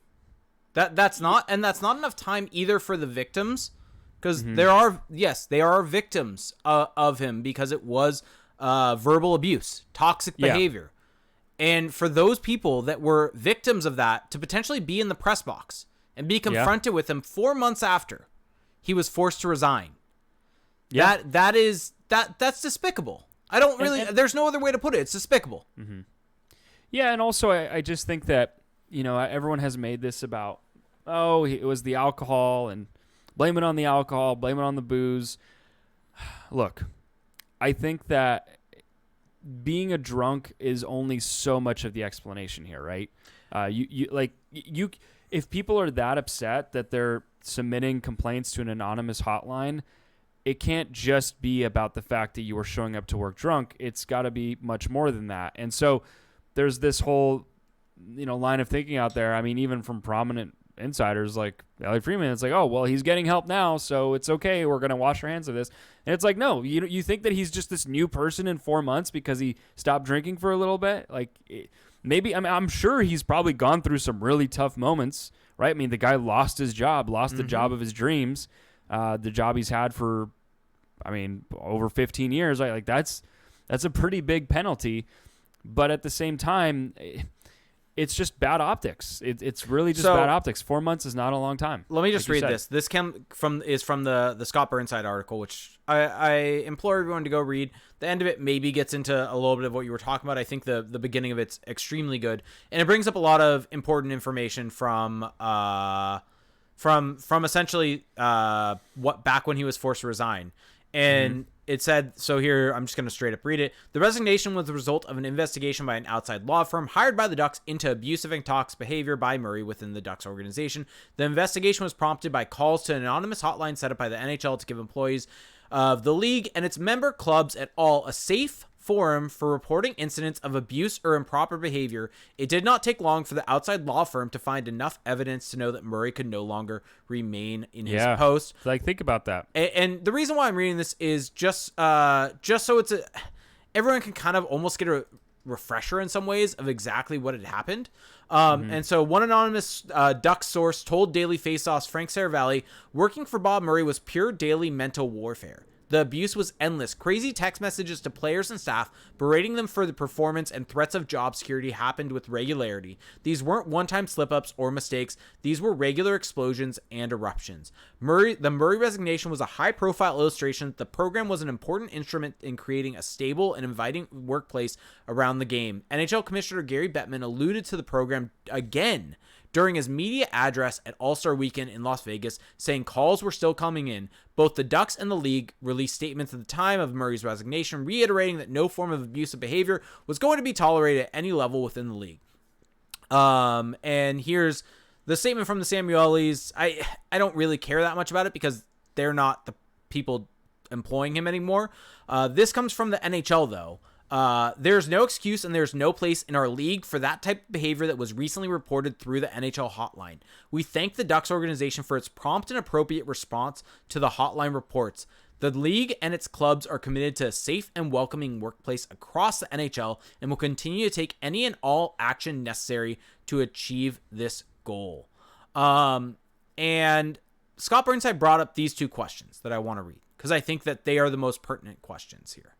That's not enough time either for the victims, because they are victims of him because it was verbal abuse, toxic behavior. And for those people that were victims of that to potentially be in the press box and be confronted with him 4 months after he was forced to resign. Yeah. That's despicable. I don't really... there's no other way to put it. It's despicable. Mm-hmm. Yeah, and also I just think that, everyone has made this about, it was the alcohol, and blame it on the alcohol, blame it on the booze. Look, I think that being a drunk is only so much of the explanation here, right? If people are that upset that they're submitting complaints to an anonymous hotline, it can't just be about the fact that you were showing up to work drunk. It's got to be much more than that. And so there's this whole, line of thinking out there. I mean, even from prominent insiders like Elliot Freeman, it's like, oh, well, he's getting help now, so it's okay. We're going to wash our hands of this. And it's like, no, you think that he's just this new person in 4 months because he stopped drinking for a little bit? Like, maybe, I'm sure he's probably gone through some really tough moments, right? I mean, the guy lost his job, the job of his dreams. The job he's had for, over 15 years, right? Like that's a pretty big penalty, but at the same time, it's just bad optics. It's really just bad optics. 4 months is not a long time. Let me just read this. This is from the Scott Burnside article, which I implore everyone to go read. The end of it maybe gets into a little bit of what you were talking about. I think the beginning of it's extremely good, and it brings up a lot of important information from essentially back when he was forced to resign. And it said, so here, I'm just going to straight up read it. The resignation was the result of an investigation by an outside law firm hired by the Ducks into abusive and toxic behavior by Murray within the Ducks organization. The investigation was prompted by calls to an anonymous hotline set up by the NHL to give employees of the league and its member clubs et al. A safe forum for reporting incidents of abuse or improper behavior. It did not take long for the outside law firm to find enough evidence to know that Murray could no longer remain in his post. Like, think about that. And the reason why I'm reading this is just so everyone can kind of almost get a refresher in some ways of exactly what had happened. And so one anonymous Duck source told Daily Faceoff's Frank Saravalli, working for Bob Murray was pure daily mental warfare. The abuse was endless. Crazy text messages to players and staff, berating them for the performance, and threats of job security happened with regularity. These weren't one-time slip-ups or mistakes. These were regular explosions and eruptions. The Murray resignation was a high-profile illustration that the program was an important instrument in creating a stable and inviting workplace around the game. NHL Commissioner Gary Bettman alluded to the program again during his media address at All-Star Weekend in Las Vegas, saying calls were still coming in. Both the Ducks and the league released statements at the time of Murray's resignation, reiterating that no form of abusive behavior was going to be tolerated at any level within the league. And here's the statement from the Samuelis. I don't really care that much about it because they're not the people employing him anymore. This comes from the NHL, though. There's no excuse and there's no place in our league for that type of behavior that was recently reported through the NHL hotline. We thank the Ducks organization for its prompt and appropriate response to the hotline reports. The league and its clubs are committed to a safe and welcoming workplace across the NHL and will continue to take any and all action necessary to achieve this goal. And Scott Burnside brought up these two questions that I want to read because I think that they are the most pertinent questions here.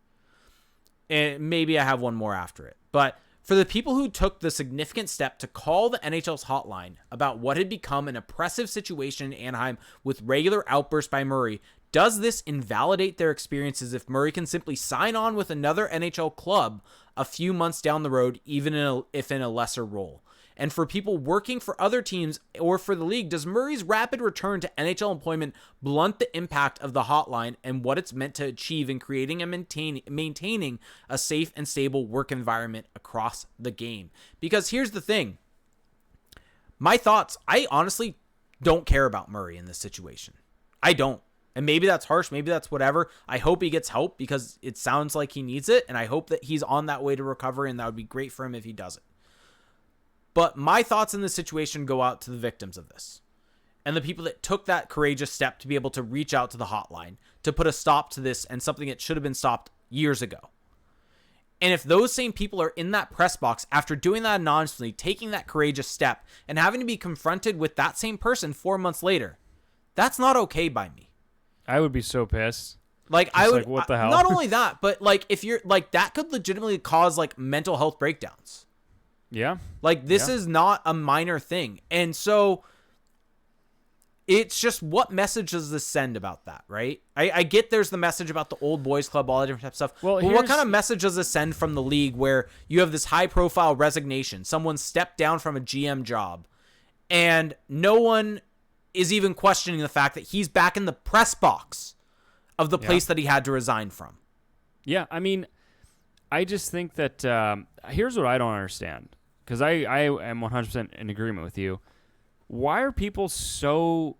And maybe I have one more after it. But for the people who took the significant step to call the NHL's hotline about what had become an oppressive situation in Anaheim with regular outbursts by Murray, does this invalidate their experiences if Murray can simply sign on with another NHL club a few months down the road, even if in a lesser role? And for people working for other teams or for the league, does Murray's rapid return to NHL employment blunt the impact of the hotline and what it's meant to achieve in creating and maintaining a safe and stable work environment across the game? Because here's the thing. My thoughts, I honestly don't care about Murray in this situation. I don't. And maybe that's harsh. Maybe that's whatever. I hope he gets help because it sounds like he needs it. And I hope that he's on that way to recovery, and that would be great for him if he does it. But my thoughts in this situation go out to the victims of this and the people that took that courageous step to be able to reach out to the hotline to put a stop to this and something that should have been stopped years ago. And if those same people are in that press box after doing that anonymously, taking that courageous step and having to be confronted with that same person 4 months later, that's not okay by me. I would be so pissed. Like, I would, like, what the hell? Not only that, but like, if you're like, that could legitimately cause like mental health breakdowns. Yeah. Like, this is not a minor thing. And so it's just, what message does this send about that, right? I get there's the message about the old boys club, all that different type of stuff. Well, but what kind of message does this send from the league where you have this high profile resignation, someone stepped down from a GM job, and no one is even questioning the fact that he's back in the press box of the place that he had to resign from? Yeah, I mean, I just think that here's what I don't understand, because I am 100% in agreement with you. Why are people so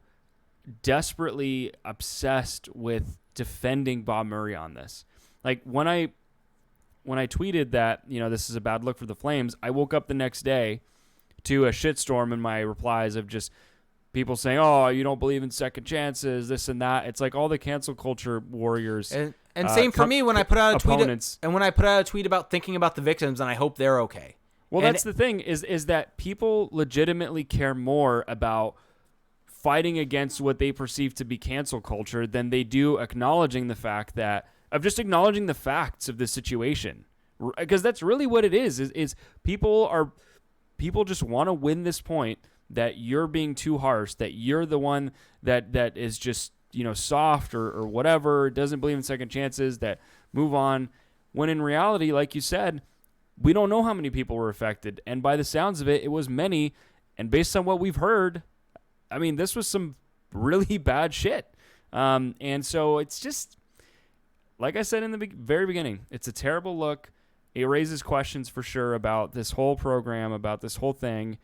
desperately obsessed with defending Bob Murray on this? Like, when I tweeted that, you know, this is a bad look for the Flames, I woke up the next day to a shitstorm in my replies of just people saying, oh, you don't believe in second chances, this and that. It's like all the cancel culture warriors. And same for me when I put out a opponents. tweet. And when I put out a tweet about thinking about the victims, and I hope they're okay. Well, that's the thing is that people legitimately care more about fighting against what they perceive to be cancel culture than they do acknowledging the fact that of just acknowledging the facts of the situation, because that's really what it is people just want to win this point that you're being too harsh, that you're the one that is just, you know, soft or whatever, doesn't believe in second chances, that move on, when in reality, like you said, we don't know how many people were affected. And by the sounds of it, it was many. And based on what we've heard, I mean, this was some really bad shit. And so it's just, like I said in the very beginning, it's a terrible look. It raises questions for sure about this whole program, about this whole thing.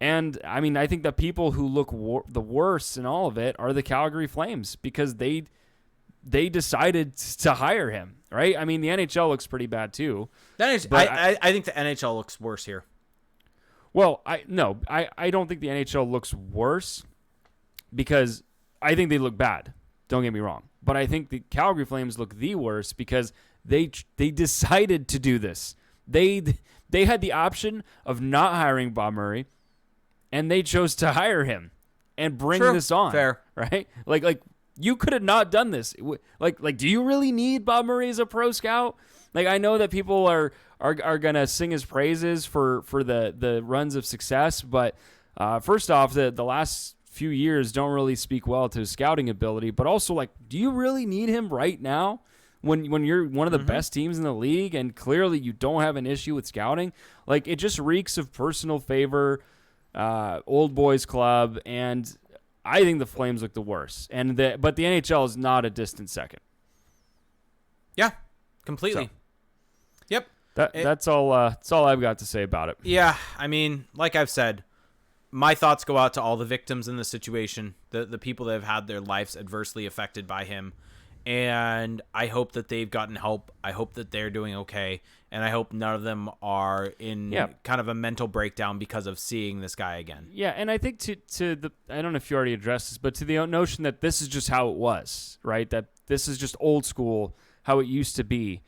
And, I mean, I think the people who look the worst in all of it are the Calgary Flames, because they decided to hire him, right? I mean, the NHL looks pretty bad too. I think the NHL looks worse here. Well, I don't think the NHL looks worse, because I think they look bad. Don't get me wrong. But I think the Calgary Flames look the worst because they decided to do this. They had the option of not hiring Bob Murray, and they chose to hire him and bring this on. Fair. Right? Like You could have not done this. Like, do you really need Bob Murray as a pro scout? Like, I know that people are gonna sing his praises for the runs of success, but first off, the last few years don't really speak well to his scouting ability. But also, like, do you really need him right now when you're one of the best teams in the league and clearly you don't have an issue with scouting? Like, it just reeks of personal favor, old boys club, and I think the Flames look the worst. But the NHL is not a distant second. Yeah, completely. So, yep. That's all I've got to say about it. Yeah, I mean, like I've said, my thoughts go out to all the victims in the situation, the people that have had their lives adversely affected by him. And I hope that they've gotten help. I hope that they're doing okay. And I hope none of them are in kind of a mental breakdown because of seeing this guy again. Yeah, and I think I don't know if you already addressed this, but to the notion that this is just how it was, right? That this is just old school, how it used to be.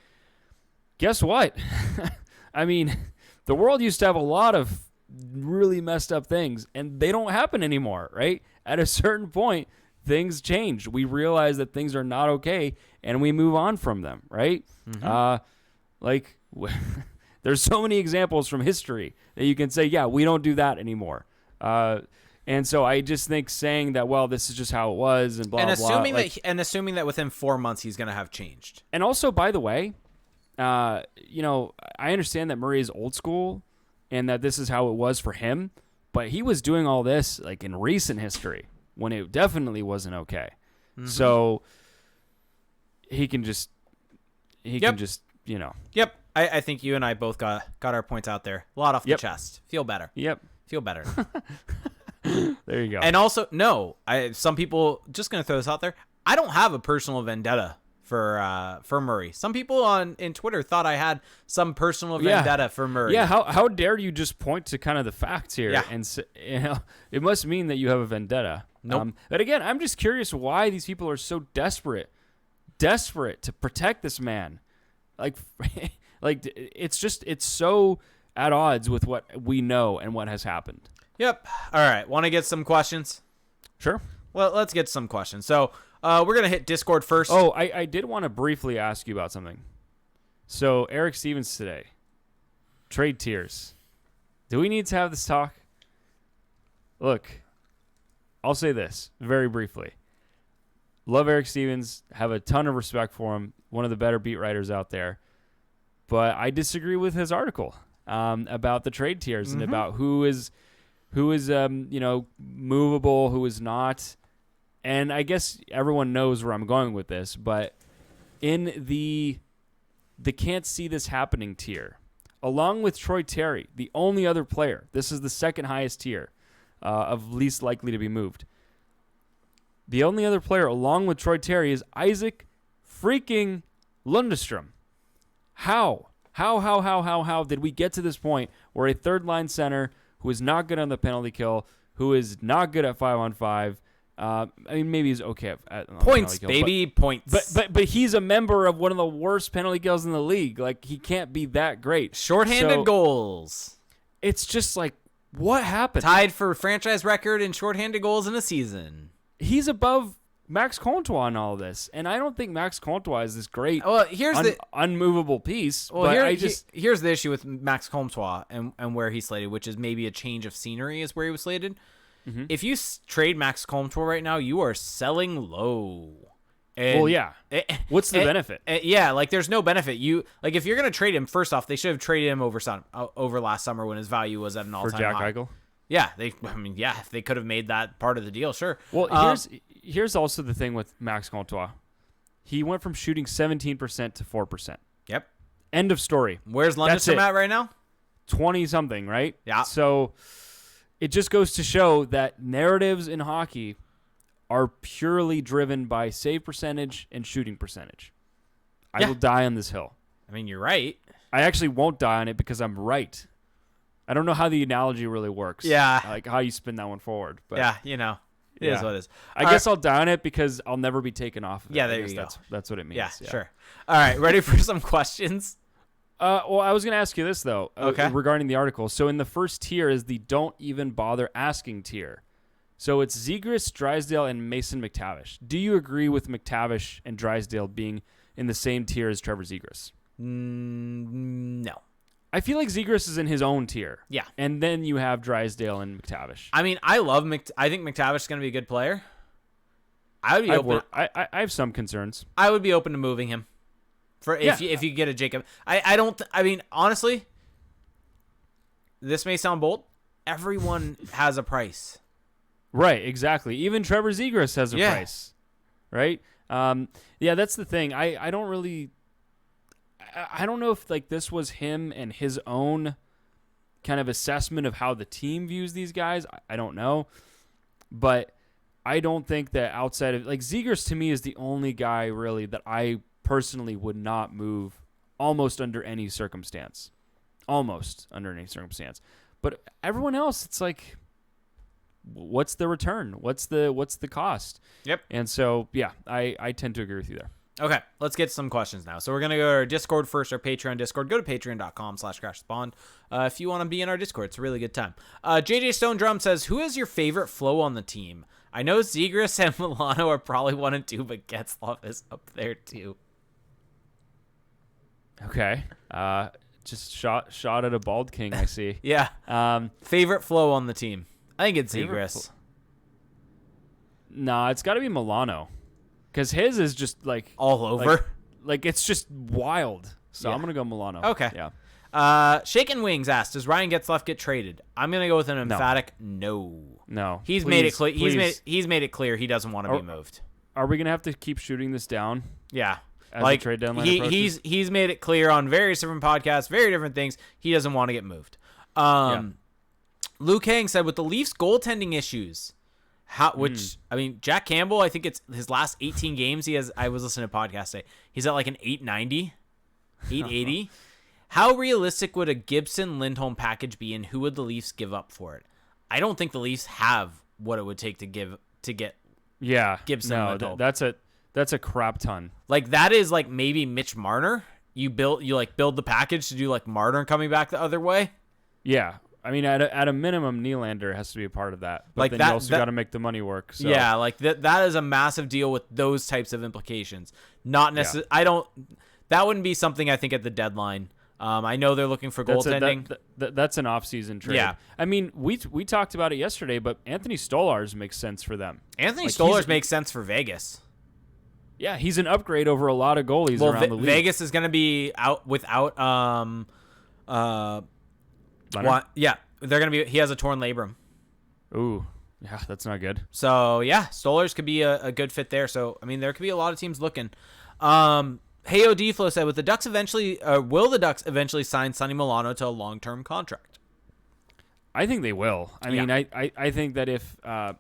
Guess what? I mean, the world used to have a lot of really messed up things, and they don't happen anymore, right? At a certain point, things change. We realize that things are not okay, and we move on from them, right? There's so many examples from history that you can say, yeah, we don't do that anymore. And so I just think saying that, well, this is just how it was, and blah, blah, blah. And assuming that within 4 months he's going to have changed. And also, by the way, I understand that Murray is old school and that this is how it was for him, but he was doing all this like in recent history when it definitely wasn't okay. So he can just, Yep. I think you and I both got our points out there. A lot off the chest. Feel better. Yep. Feel better. There you go. And also, no, some people, just going to throw this out there, I don't have a personal vendetta for Murray. Some people in Twitter thought I had some personal vendetta for Murray. Yeah, how dare you just point to kind of the facts here and it must mean that you have a vendetta. Nope. But again, I'm just curious why these people are so desperate to protect this man. Like it's so at odds with what we know and what has happened. Yep. All right. Want to get some questions? Sure. Well, let's get some questions. So we're going to hit Discord first. Oh, I did want to briefly ask you about something. So Eric Stevens today, trade tiers. Do we need to have this talk? Look, I'll say this very briefly. Love Eric Stevens. Have a ton of respect for him. One of the better beat writers out there. But I disagree with his article about the trade tiers and about who is movable, who is not. And I guess everyone knows where I'm going with this, but in the can't see this happening tier, along with Troy Terry, the only other player, this is the second highest tier of least likely to be moved. The only other player along with Troy Terry is Isaac freaking Lundestrom. How did we get to this point where a third line center who is not good on the penalty kill, who is not good at 5-on-5, I mean, maybe he's okay at points, kill, baby, points. But he's a member of one of the worst penalty kills in the league. Like, he can't be that great. Shorthanded goals. It's just like, what happened? Tied for franchise record in shorthanded goals in a season. He's above Max Comtois in all of this, and I don't think Max Comtois is this great. Well, here's the unmovable piece. Well, but here's the issue with Max Comtois and where he's slated, which is maybe a change of scenery is where he was slated. Mm-hmm. If you trade Max Comtois right now, you are selling low. And well, yeah. What's the benefit? Yeah, like there's no benefit. If you're gonna trade him, first off, they should have traded him over last summer when his value was at an all-time high. For Jack Eichel? Yeah, if they could have made that part of the deal, sure. Well, here's also the thing with Max Comtois. He went from shooting 17% to 4%. Yep. End of story. Where's Lundestrom at right now? 20-something, right? Yeah. So it just goes to show that narratives in hockey are purely driven by save percentage and shooting percentage. I will die on this hill. I mean, you're right. I actually won't die on it because I'm right. I don't know how the analogy really works. Yeah. Like how you spin that one forward. But yeah, it is what it is. I guess I'll die on it because I'll never be taken off of it. Yeah, there you go. That's what it means. Yeah, sure. All right, ready for some questions? Well, I was going to ask you this, though, okay. Regarding the article. So in the first tier is the don't even bother asking tier. So it's Zegras, Drysdale, and Mason McTavish. Do you agree with McTavish and Drysdale being in the same tier as Trevor Zegras? No. I feel like Zegras is in his own tier. Yeah. And then you have Drysdale and McTavish. I mean, I think McTavish is going to be a good player. I would be open. I have some concerns. I would be open to moving him for if you get a Jacob. I mean, honestly, this may sound bold. Everyone has a price. Right, exactly. Even Trevor Zegras has a price. Right? Yeah, that's the thing. I don't really I don't know if like this was him and his own kind of assessment of how the team views these guys. I don't know. But I don't think that outside of like Zegras to me is the only guy really that I personally would not move almost under any circumstance. Almost under any circumstance. But everyone else, it's like, what's the return? What's the cost? Yep. And so, yeah, I tend to agree with you there. Okay, let's get some questions now. So we're going to go to our Discord first, our Patreon Discord. Go to patreon.com/crashspawn if you want to be in our Discord. It's a really good time. JJ Stone Drum says, who is your favorite flow on the team? I know Zegras and Milano are probably 1 and 2, but Getzlaf is up there too. Okay. Just shot at a bald king, I see. Yeah. Favorite flow on the team? I think it's Zegras. Nah, it's got to be Milano. Because his is just like... all over? Like it's just wild. So I'm going to go Milano. Okay. Yeah. Shaken Wings asked, does Ryan Getzlaf get traded? I'm going to go with an emphatic no. No. He's made it clear. He's made it clear he doesn't want to be moved. Are we going to have to keep shooting this down? Yeah. As the trade deadline approaches? He's made it clear on various different podcasts, very different things. He doesn't want to get moved. Luke Hang said, with the Leafs goaltending issues, I mean, Jack Campbell, I think it's his last 18 games. I was listening to a podcast today. He's at like an 890, 880. How realistic would a Gibson Lindholm package be, and who would the Leafs give up for it? I don't think the Leafs have what it would take to get Gibson Lindholm. That's a crap ton. Like that is like maybe Mitch Marner. You build the package to do like Marner coming back the other way. Yeah. I mean, at a minimum, Nylander has to be a part of that. But then you also got to make the money work. So. Yeah, like that is a massive deal with those types of implications. Not necessarily. Yeah. That wouldn't be something I think at the deadline. I know they're looking for goaltending. That's an off-season trade. Yeah. I mean, we talked about it yesterday, but Anthony Stolarz makes sense for them. Anthony Stolarz makes sense for Vegas. Yeah, he's an upgrade over a lot of goalies around the league. Vegas is going to be out without yeah, they're going to be. He has a torn labrum. Ooh, yeah, that's not good. So yeah, Stolarz could be a good fit there. So I mean, there could be a lot of teams looking. Hey Odiflo said, will the Ducks eventually sign Sonny Milano to a long-term contract? I think they will. I mean, I think that if Pat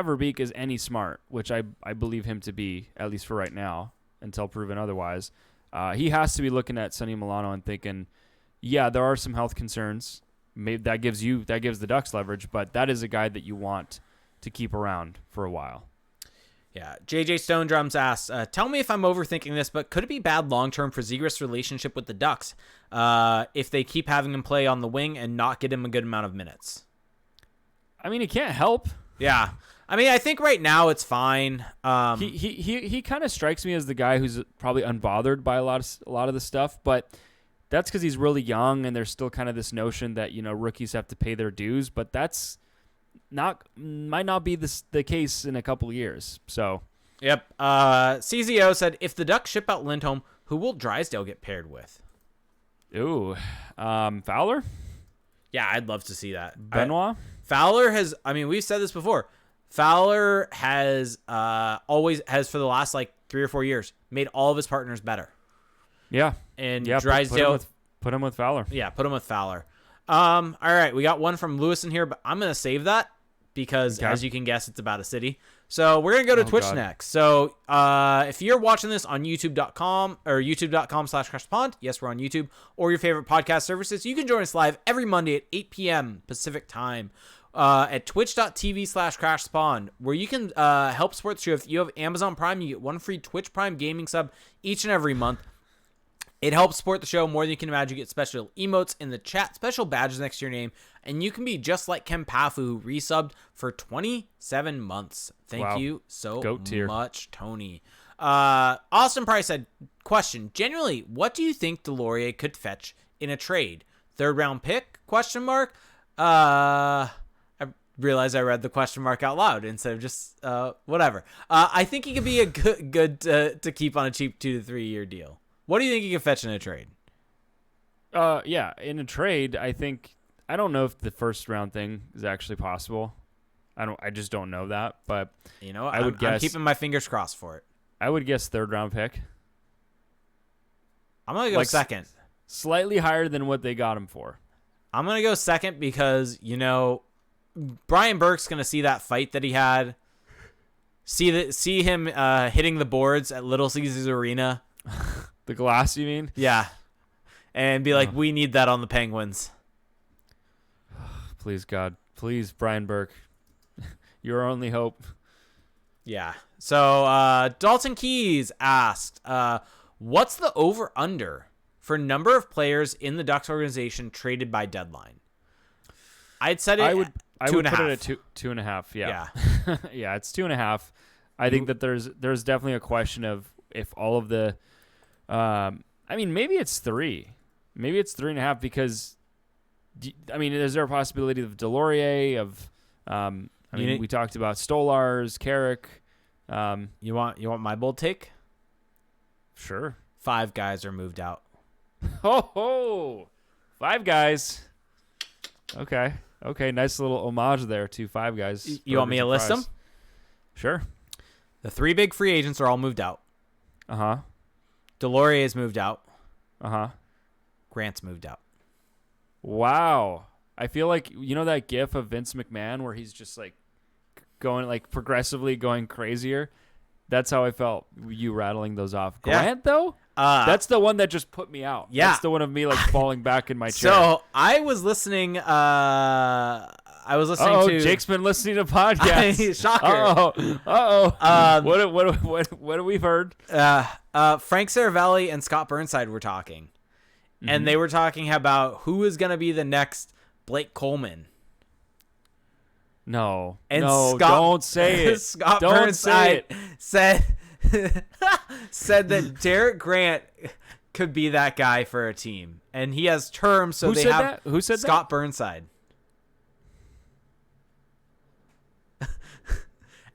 Verbeek is any smart, which I believe him to be, at least for right now, until proven otherwise, he has to be looking at Sonny Milano and thinking, yeah, there are some health concerns. Maybe that gives the Ducks leverage, but that is a guy that you want to keep around for a while. Yeah. JJ Stone Drums asks, tell me if I'm overthinking this, but could it be bad long-term for Zegras' relationship with the Ducks if they keep having him play on the wing and not get him a good amount of minutes? I mean, he can't help. Yeah. I mean, I think right now it's fine. He kind of strikes me as the guy who's probably unbothered by a lot of the stuff, but that's because he's really young and there's still kind of this notion that, rookies have to pay their dues, but that's might not be the case in a couple of years. So, yep. CZO said, if the Ducks ship out Lindholm, who will Drysdale get paired with? Ooh, Fowler? Yeah, I'd love to see that. Benoit? Fowler has, I mean, we've said this before. Fowler has always for the last like 3 or 4 years made all of his partners better. Yeah. And Drysdale put him with Fowler. Yeah, put him with Fowler. All right, we got one from Lewis in here, but I'm gonna save that because as you can guess, it's about a city. So we're gonna go to Twitch next. So if you're watching this on YouTube.com or YouTube.com/CrashPond, yes, we're on YouTube, or your favorite podcast services, you can join us live every Monday at 8 p.m. Pacific time. At twitch.tv/CrashSpawn, where you can help support the show. If you have Amazon Prime, you get one free Twitch Prime gaming sub each and every month. It helps support the show more than you can imagine. You get special emotes in the chat, special badges next to your name, and you can be just like Kem Pafu, who resubbed for 27 months. Thank you so much, Tony. Austin Price said, question, generally, what do you think Delorier could fetch in a trade? 3rd round pick? Question mark. I realized I read the question mark out loud instead of just whatever. I think he could be a good to keep on a cheap 2 to 3 year deal. What do you think he could fetch in a trade? Yeah, in a trade, I don't know if the 1st round thing is actually possible. I just don't know that, but I'm keeping my fingers crossed for it. I would guess 3rd round pick. I'm going to go second. Slightly higher than what they got him for. I'm going to go second because, Brian Burke's going to see that fight that he had. See him hitting the boards at Little Caesars Arena. The glass, you mean? Yeah. And be like, we need that on the Penguins. Please, God. Please, Brian Burke. Your only hope. Yeah. So Dalton Keys asked, what's the over-under for number of players in the Ducks organization traded by deadline? I'd said it. I would put it at 2.5. Yeah. Yeah, it's 2.5. I think that there's definitely a question of if all of the. Maybe it's 3. Maybe it's 3.5 because. Is there a possibility of Delorier of? We talked about Stolars, Carrick. You want my bold take? Sure. 5 guys are moved out. Ho! 5 guys. Okay. Nice little homage there to 5 guys. You want me to list them? Sure. The 3 big free agents are all moved out. Uh-huh. Delorier is moved out. Uh-huh. Grant's moved out. Wow. I feel like, that gif of Vince McMahon where he's just like going like progressively going crazier? That's how I felt you rattling those off. Grant, though? That's the one that just put me out. Yeah. That's the one of me like falling back in my chair. So I was listening. To Jake's been listening to podcasts. Shocker. What have we heard? Frank Saravelli and Scott Burnside were talking, and they were talking about who is going to be the next Blake Coleman. No, Scott, don't say it. Scott don't Burnside said that Derek Grant could be that guy for a team, and he has terms. So Who said that? Who said Scott Burnside.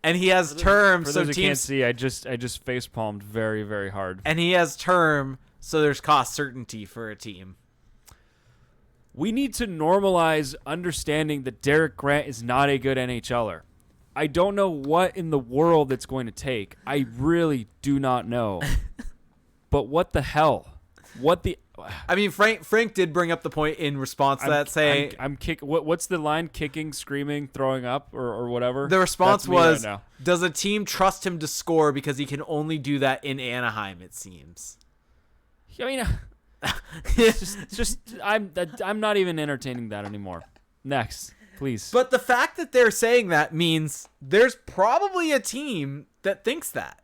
And he has term, for so those teams who can't see. I just face palmed very, very hard. And he has term, so there's cost certainty for a team. We need to normalize understanding that Derek Grant is not a good NHLer. I don't know what in the world it's going to take. I really do not know. But what the hell? Frank did bring up the point in response to that, saying, what's the line? Kicking, screaming, throwing up, or whatever? The response was, does a team trust him to score because he can only do that in Anaheim, it seems. I'm not even entertaining that anymore. Next, please. But the fact that they're saying that means there's probably a team that thinks that.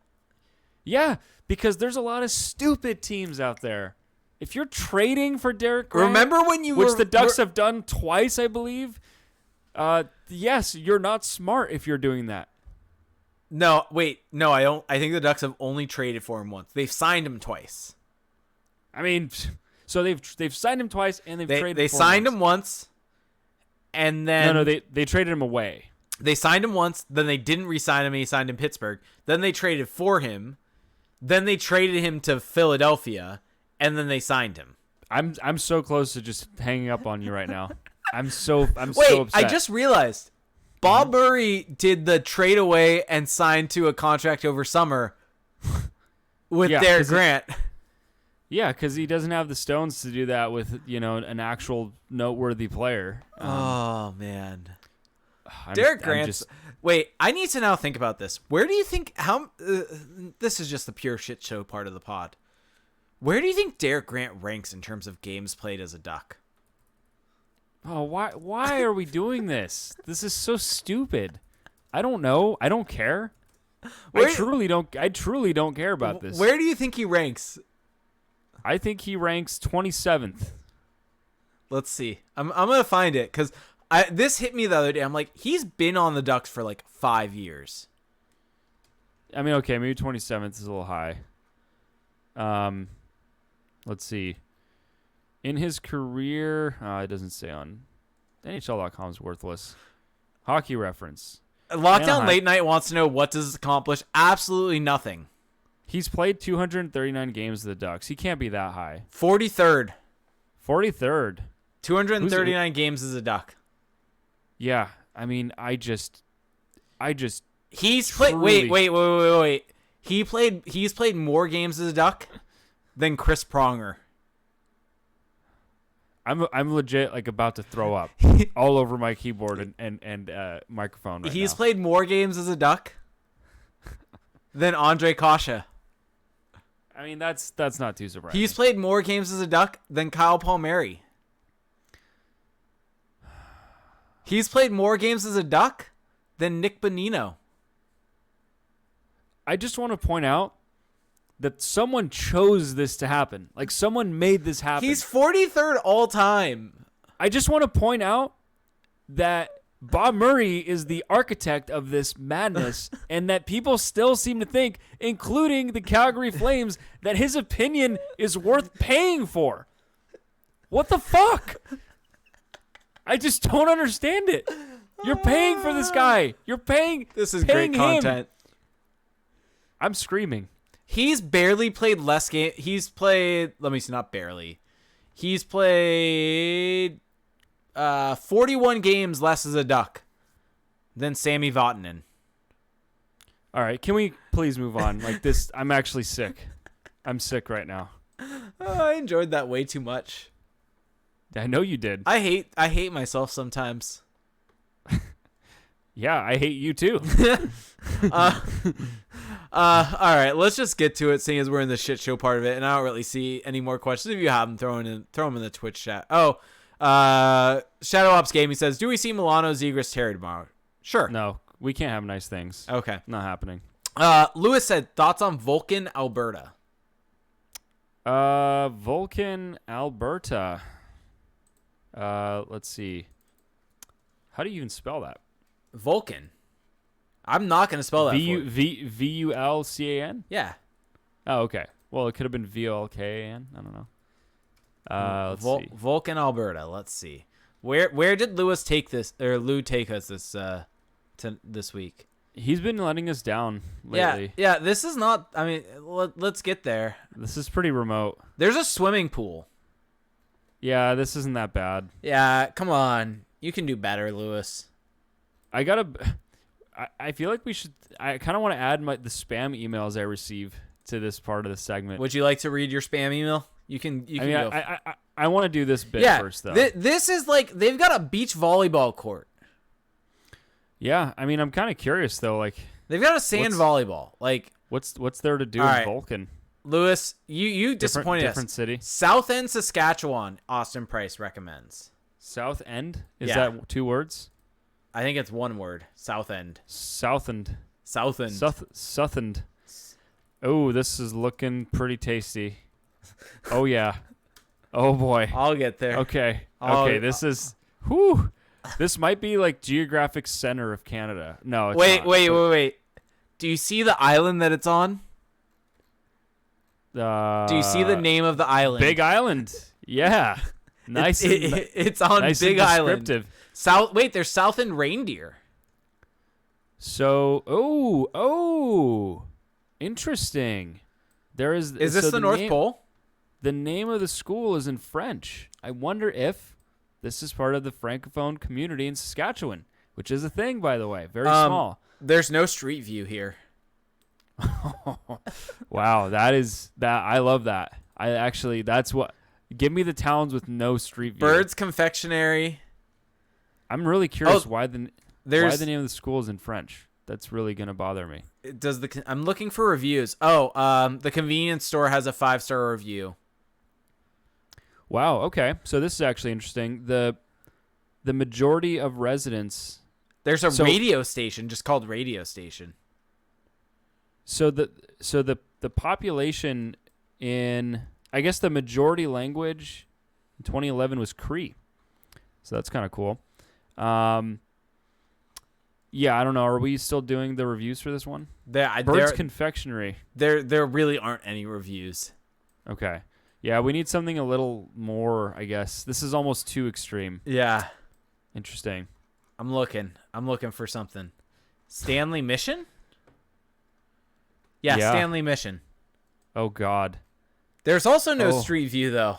Yeah, because there's a lot of stupid teams out there. If you're trading for Derek Grant, remember when which the Ducks have done twice, I believe. Yes, you're not smart if you're doing that. No, I don't. I think the Ducks have only traded for him once. They've signed him twice. So they've signed him twice and they've traded. They signed him once, and then they traded him away. They signed him once, then they didn't re-sign him. And he signed in Pittsburgh. Then they traded for him. Then they traded him to Philadelphia, and then they signed him. I'm so close to just hanging up on you right now. I'm so upset. I just realized Bob Murray did the trade away and signed to a contract over summer with Derek Grant. Yeah, because he doesn't have the stones to do that with an actual noteworthy player. Oh man, Derek Grant. Wait, I need to now think about this. Where do you think this is just the pure shit show part of the pod. Where do you think Derek Grant ranks in terms of games played as a Duck? Oh, why are we doing this? This is so stupid. I don't know. I don't care. I truly don't care about this. Where do you think he ranks? I think he ranks 27th. Let's see. I'm gonna find it because this hit me the other day. I'm like, he's been on the Ducks for like 5 years. I mean, okay, maybe 27th is a little high. Let's see. In his career, it doesn't say on NHL.com is worthless. Hockey Reference. Lockdown Anaheim. Late Night wants to know what does this accomplish? Absolutely nothing. He's played 239 games with the Ducks. He can't be that high. 43rd. 43rd. 239 games as a Duck. Yeah, I mean, I just. He's played. Wait. He's played more games as a Duck than Chris Pronger. I'm legit like about to throw up all over my keyboard and microphone right He's now. played more games as a Duck than Andre Kasha. I mean, that's not too surprising. He's played more games as a Duck than Kyle Palmieri. He's played more games as a Duck than Nick Bonino. I just want to point out that someone chose this to happen. Like, someone made this happen. He's 43rd all time. I just want to point out that Bob Murray is the architect of this madness and that people still seem to think, including the Calgary Flames, that his opinion is worth paying for. What the fuck? I just don't understand it. You're paying for this guy. You're paying. This is paying great content. him. I'm screaming. He's barely played less game. He's played. Let me see. Not barely. He's played 41 games less as a Duck than Sammy Vatanen. All right, can we please move on? Like this, I'm actually sick. I'm sick right now. I enjoyed that way too much. I know you did. I hate myself sometimes. Yeah, I hate you too. All right, let's just get to it, seeing as we're in the shit show part of it, and I don't really see any more questions. If you have them, throw them in the Twitch chat. Oh, Shadow Ops Gaming says, "Do we see Milano, Zegras, Terry tomorrow?" Sure. No, we can't have nice things. Okay. Not happening. Lewis said, "Thoughts on Vulcan, Alberta?" Vulcan, Alberta. Let's see. How do you even spell that? Vulcan. I'm not going to spell that for you. Vulcan? Yeah. Oh, okay. Well, it could have been Volkan. I don't know. Let's see. Vulcan, Alberta. Let's see. Where did Lewis take this, or Lou take us this week? He's been letting us down lately. Yeah. This is not. I mean, let's get there. This is pretty remote. There's a swimming pool. Yeah, this isn't that bad. Yeah, come on. You can do better, Lewis. I feel like we should. I kind of want to add the spam emails I receive to this part of the segment. Would you like to read your spam email? You can go. I want to do this bit first, though. This is like they've got a beach volleyball court. Yeah, I mean, I'm kind of curious though. Like, they've got a sand volleyball. Like, what's there to do in right. Vulcan? Lewis, you disappointed different us. City. South End, Saskatchewan. Austin Price recommends. South End? Is Yeah. that 2 words? I think it's one word. South End. South End. South End. South End. Oh, this is looking pretty tasty. Oh yeah. Oh boy. I'll get there. Okay. This is. Whew. This might be like geographic center of Canada. No. It's not. Wait. Do you see the island that it's on? Do you see the name of the island? Big Island. Yeah. Nice. It's on nice Big and Island. descriptive. There's South End Reindeer. So, interesting. Is this the North Pole? The name of the school is in French. I wonder if this is part of the Francophone community in Saskatchewan, which is a thing, by the way. Very small. There's no street view here. Wow, I love that. That's what. Give me the towns with no street view. Birds Confectionery. I'm really curious why the name of the school is in French. That's really gonna bother me. I'm looking for reviews. The convenience store has a 5-star review. Wow. Okay. So this is actually interesting. The majority of residents. There's a radio station just called Radio Station. So the population in I guess the majority language in 2011 was Cree. So that's kind of cool. Yeah, I don't know. Are we still doing the reviews for this one? Bird's Confectionery. There really aren't any reviews. Okay. Yeah, we need something a little more, I guess. This is almost too extreme. Yeah. Interesting. I'm looking for something. Stanley Mission? Yeah, Stanley Mission. Oh, God. There's also no street view, though.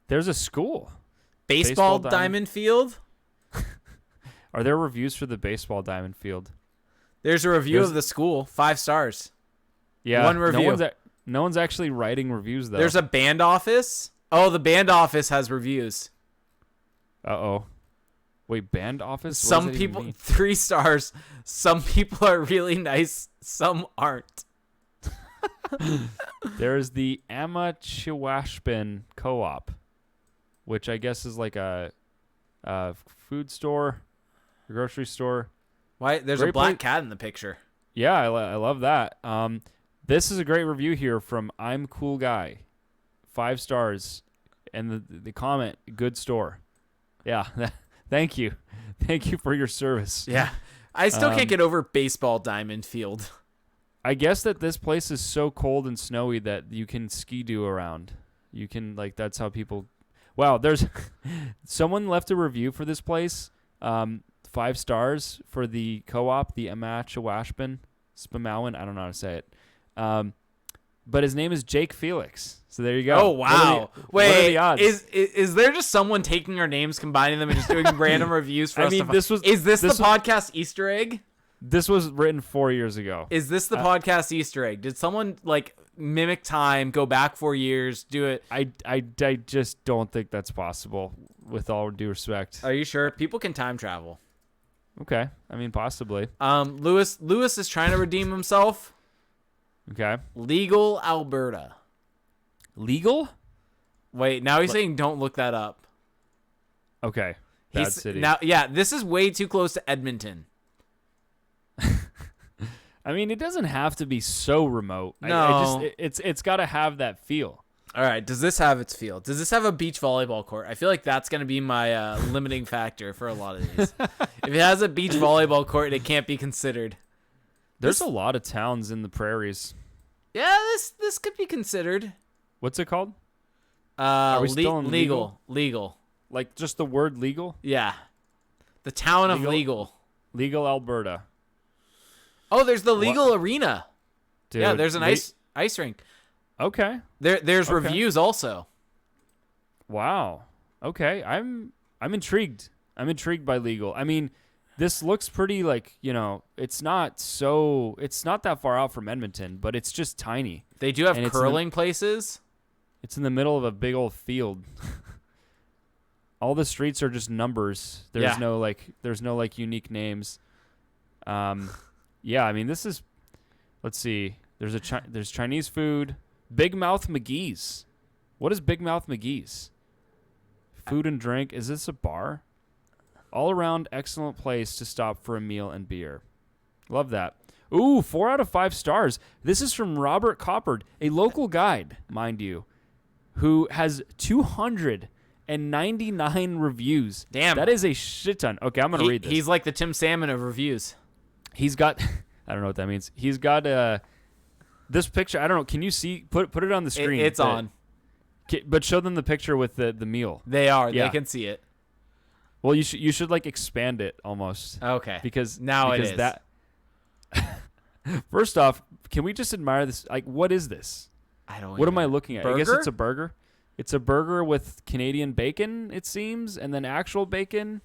There's a school. Baseball Diamond Field? Are there reviews for the Baseball Diamond Field? There's a review of the school. 5 stars. Yeah. One review. No one's actually writing reviews, though. There's a band office. Oh, the band office has reviews. Uh-oh. Wait, band office? Some people, 3 stars. Some people are really nice. Some aren't. There's the Amachewashpin Co-op, which I guess is like a food store, a grocery store. Why? There's a black cat in the picture. Yeah, I love that. This is a great review here from I'm Cool Guy. 5 stars. And the comment, good store. Yeah, thank you. Thank you for your service. Yeah. I still can't get over Baseball Diamond Field. I guess that this place is so cold and snowy that you can ski-doo around. You can, like, that's how people... Wow, there's... Someone left a review for this place. 5 stars for the co-op, the Amachewashpin, Spamawan. I don't know how to say it. But his name is Jake Felix. So there you go. Oh, wow. What are the odds? Is there just someone taking our names, combining them, and just doing random reviews for us to find? Is this the podcast Easter egg? This was written 4 years ago. Is this the podcast Easter egg? Did someone, like, mimic time, go back 4 years, do it? I just don't think that's possible, with all due respect. Are you sure? People can time travel. Okay. I mean, possibly. Lewis is trying to redeem himself. Okay. Legal Alberta. Legal? Wait, now he's saying don't look that up. Okay. Bad city. Now, yeah, this is way too close to Edmonton. I mean, it doesn't have to be so remote. No. It's got to have that feel. All right, does this have its feel? Does this have a beach volleyball court? I feel like that's going to be my limiting factor for a lot of these. If it has a beach volleyball court, it can't be considered. There's a lot of towns in the prairies. Yeah, this could be considered. What's it called? Are we still in legal? Like just the word legal? Yeah. The town of Legal. Legal, Alberta. Oh, there's the Legal Arena. Dude, yeah, there's an ice rink. Okay. There's reviews also. Wow. Okay. I'm intrigued. I'm intrigued by Legal. I mean, this looks pretty it's not that far out from Edmonton, but it's just tiny. They do have curling places. It's in the middle of a big old field. All the streets are just numbers. There's no unique names. Yeah, I mean this is. Let's see. There's Chinese food. Big Mouth McGee's. What is Big Mouth McGee's? Food and drink. Is this a bar? All around excellent place to stop for a meal and beer. Love that. Ooh, 4 out of 5 stars. This is from Robert Coppard, a local guide, mind you, who has 299 reviews. Damn. That is a shit ton. Okay, I'm going to read this. He's like the Tim Salmon of reviews. He's got, I don't know what that means. He's got this picture. I don't know. Can you see? Put it on the screen. It's on. But show them the picture with the meal. They are. Yeah. They can see it. Well, you should like expand it almost. Okay. Because it is. That First off, can we just admire this? Like, what is this? What am I looking at? Burger? I guess it's a burger. It's a burger with Canadian bacon, it seems, and then actual bacon.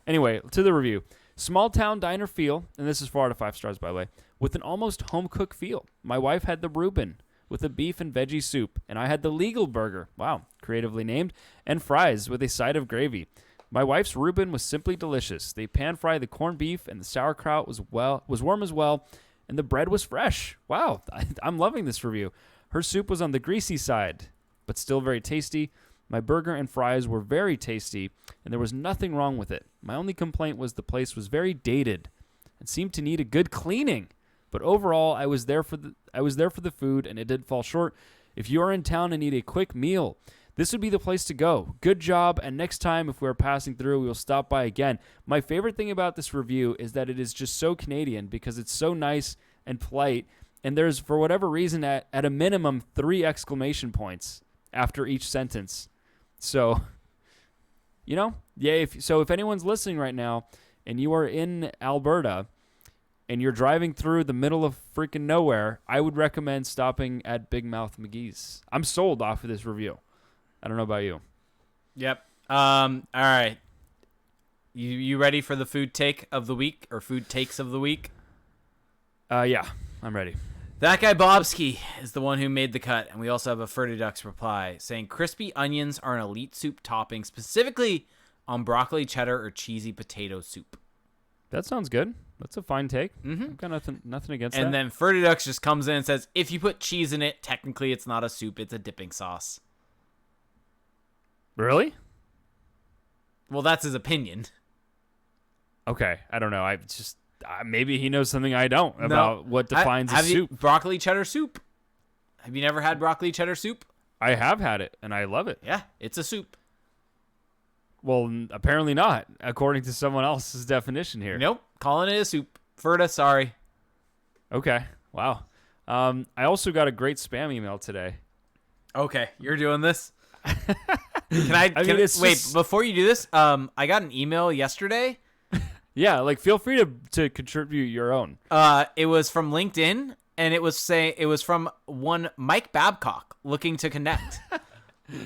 Anyway, to the review. Small town diner feel, and this is 4 out of 5 stars, by the way, with an almost home cooked feel. My wife had the Reuben with a beef and veggie soup, and I had the Legal burger. Wow, creatively named, and fries with a side of gravy. My wife's Reuben was simply delicious. They pan-fried the corned beef, and the sauerkraut was warm as well, and the bread was fresh. Wow, I'm loving this review. Her soup was on the greasy side, but still very tasty. My burger and fries were very tasty, and there was nothing wrong with it. My only complaint was the place was very dated and seemed to need a good cleaning. But overall, I was there for the food, and it did fall short. If you are in town and need a quick meal, this would be the place to go. Good job, and next time if we're passing through, we will stop by again. My favorite thing about this review is that it is just so Canadian because it's so nice and polite, and there's, for whatever reason, at a minimum, 3 exclamation points after each sentence. So, if anyone's listening right now and you are in Alberta and you're driving through the middle of freaking nowhere, I would recommend stopping at Big Mouth McGee's. I'm sold off of this review. I don't know about you. Yep. All right. You ready for the food take of the week or food takes of the week? Yeah, I'm ready. That guy Bobski is the one who made the cut, and we also have a Ferdy Ducks reply saying crispy onions are an elite soup topping, specifically on broccoli, cheddar, or cheesy potato soup. That sounds good. That's a fine take. Mm-hmm. I've got nothing against that. And then Ferdy Ducks just comes in and says, if you put cheese in it, technically it's not a soup, it's a dipping sauce. Really? Well, that's his opinion. Okay, I don't know. I just maybe he knows something I don't about what defines a soup. Broccoli cheddar soup. Have you never had broccoli cheddar soup? I have had it, and I love it. Yeah, it's a soup. Well, apparently not, according to someone else's definition here. Nope, calling it a soup. Ferda, sorry. Okay, wow. I also got a great spam email today. Okay, you're doing this? Wait, before you do this, I got an email yesterday. Yeah, feel free to contribute your own. It was from LinkedIn, and it was from one Mike Babcock looking to connect.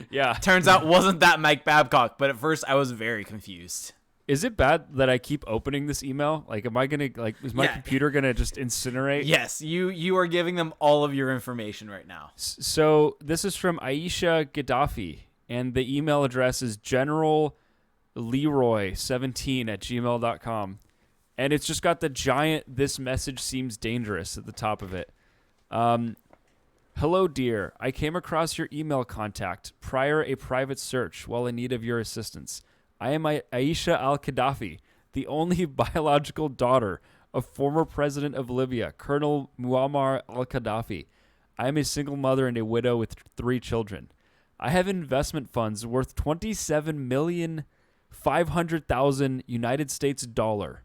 Yeah. Turns out wasn't that Mike Babcock, but at first I was very confused. Is it bad that I keep opening this email? Am I gonna is my computer gonna just incinerate? Yes, you are giving them all of your information right now. So this is from Aisha Gaddafi, and the email address is generalleroy17@gmail.com. And it's just got the giant "this message seems dangerous" at the top of it. Hello, dear. I came across your email contact prior a private search while in need of your assistance. I am Aisha al-Gaddafi, the only biological daughter of former president of Libya, Colonel Muammar al-Gaddafi. I am a single mother and a widow with 3 children. I have investment funds worth $27,500,000 United States dollar,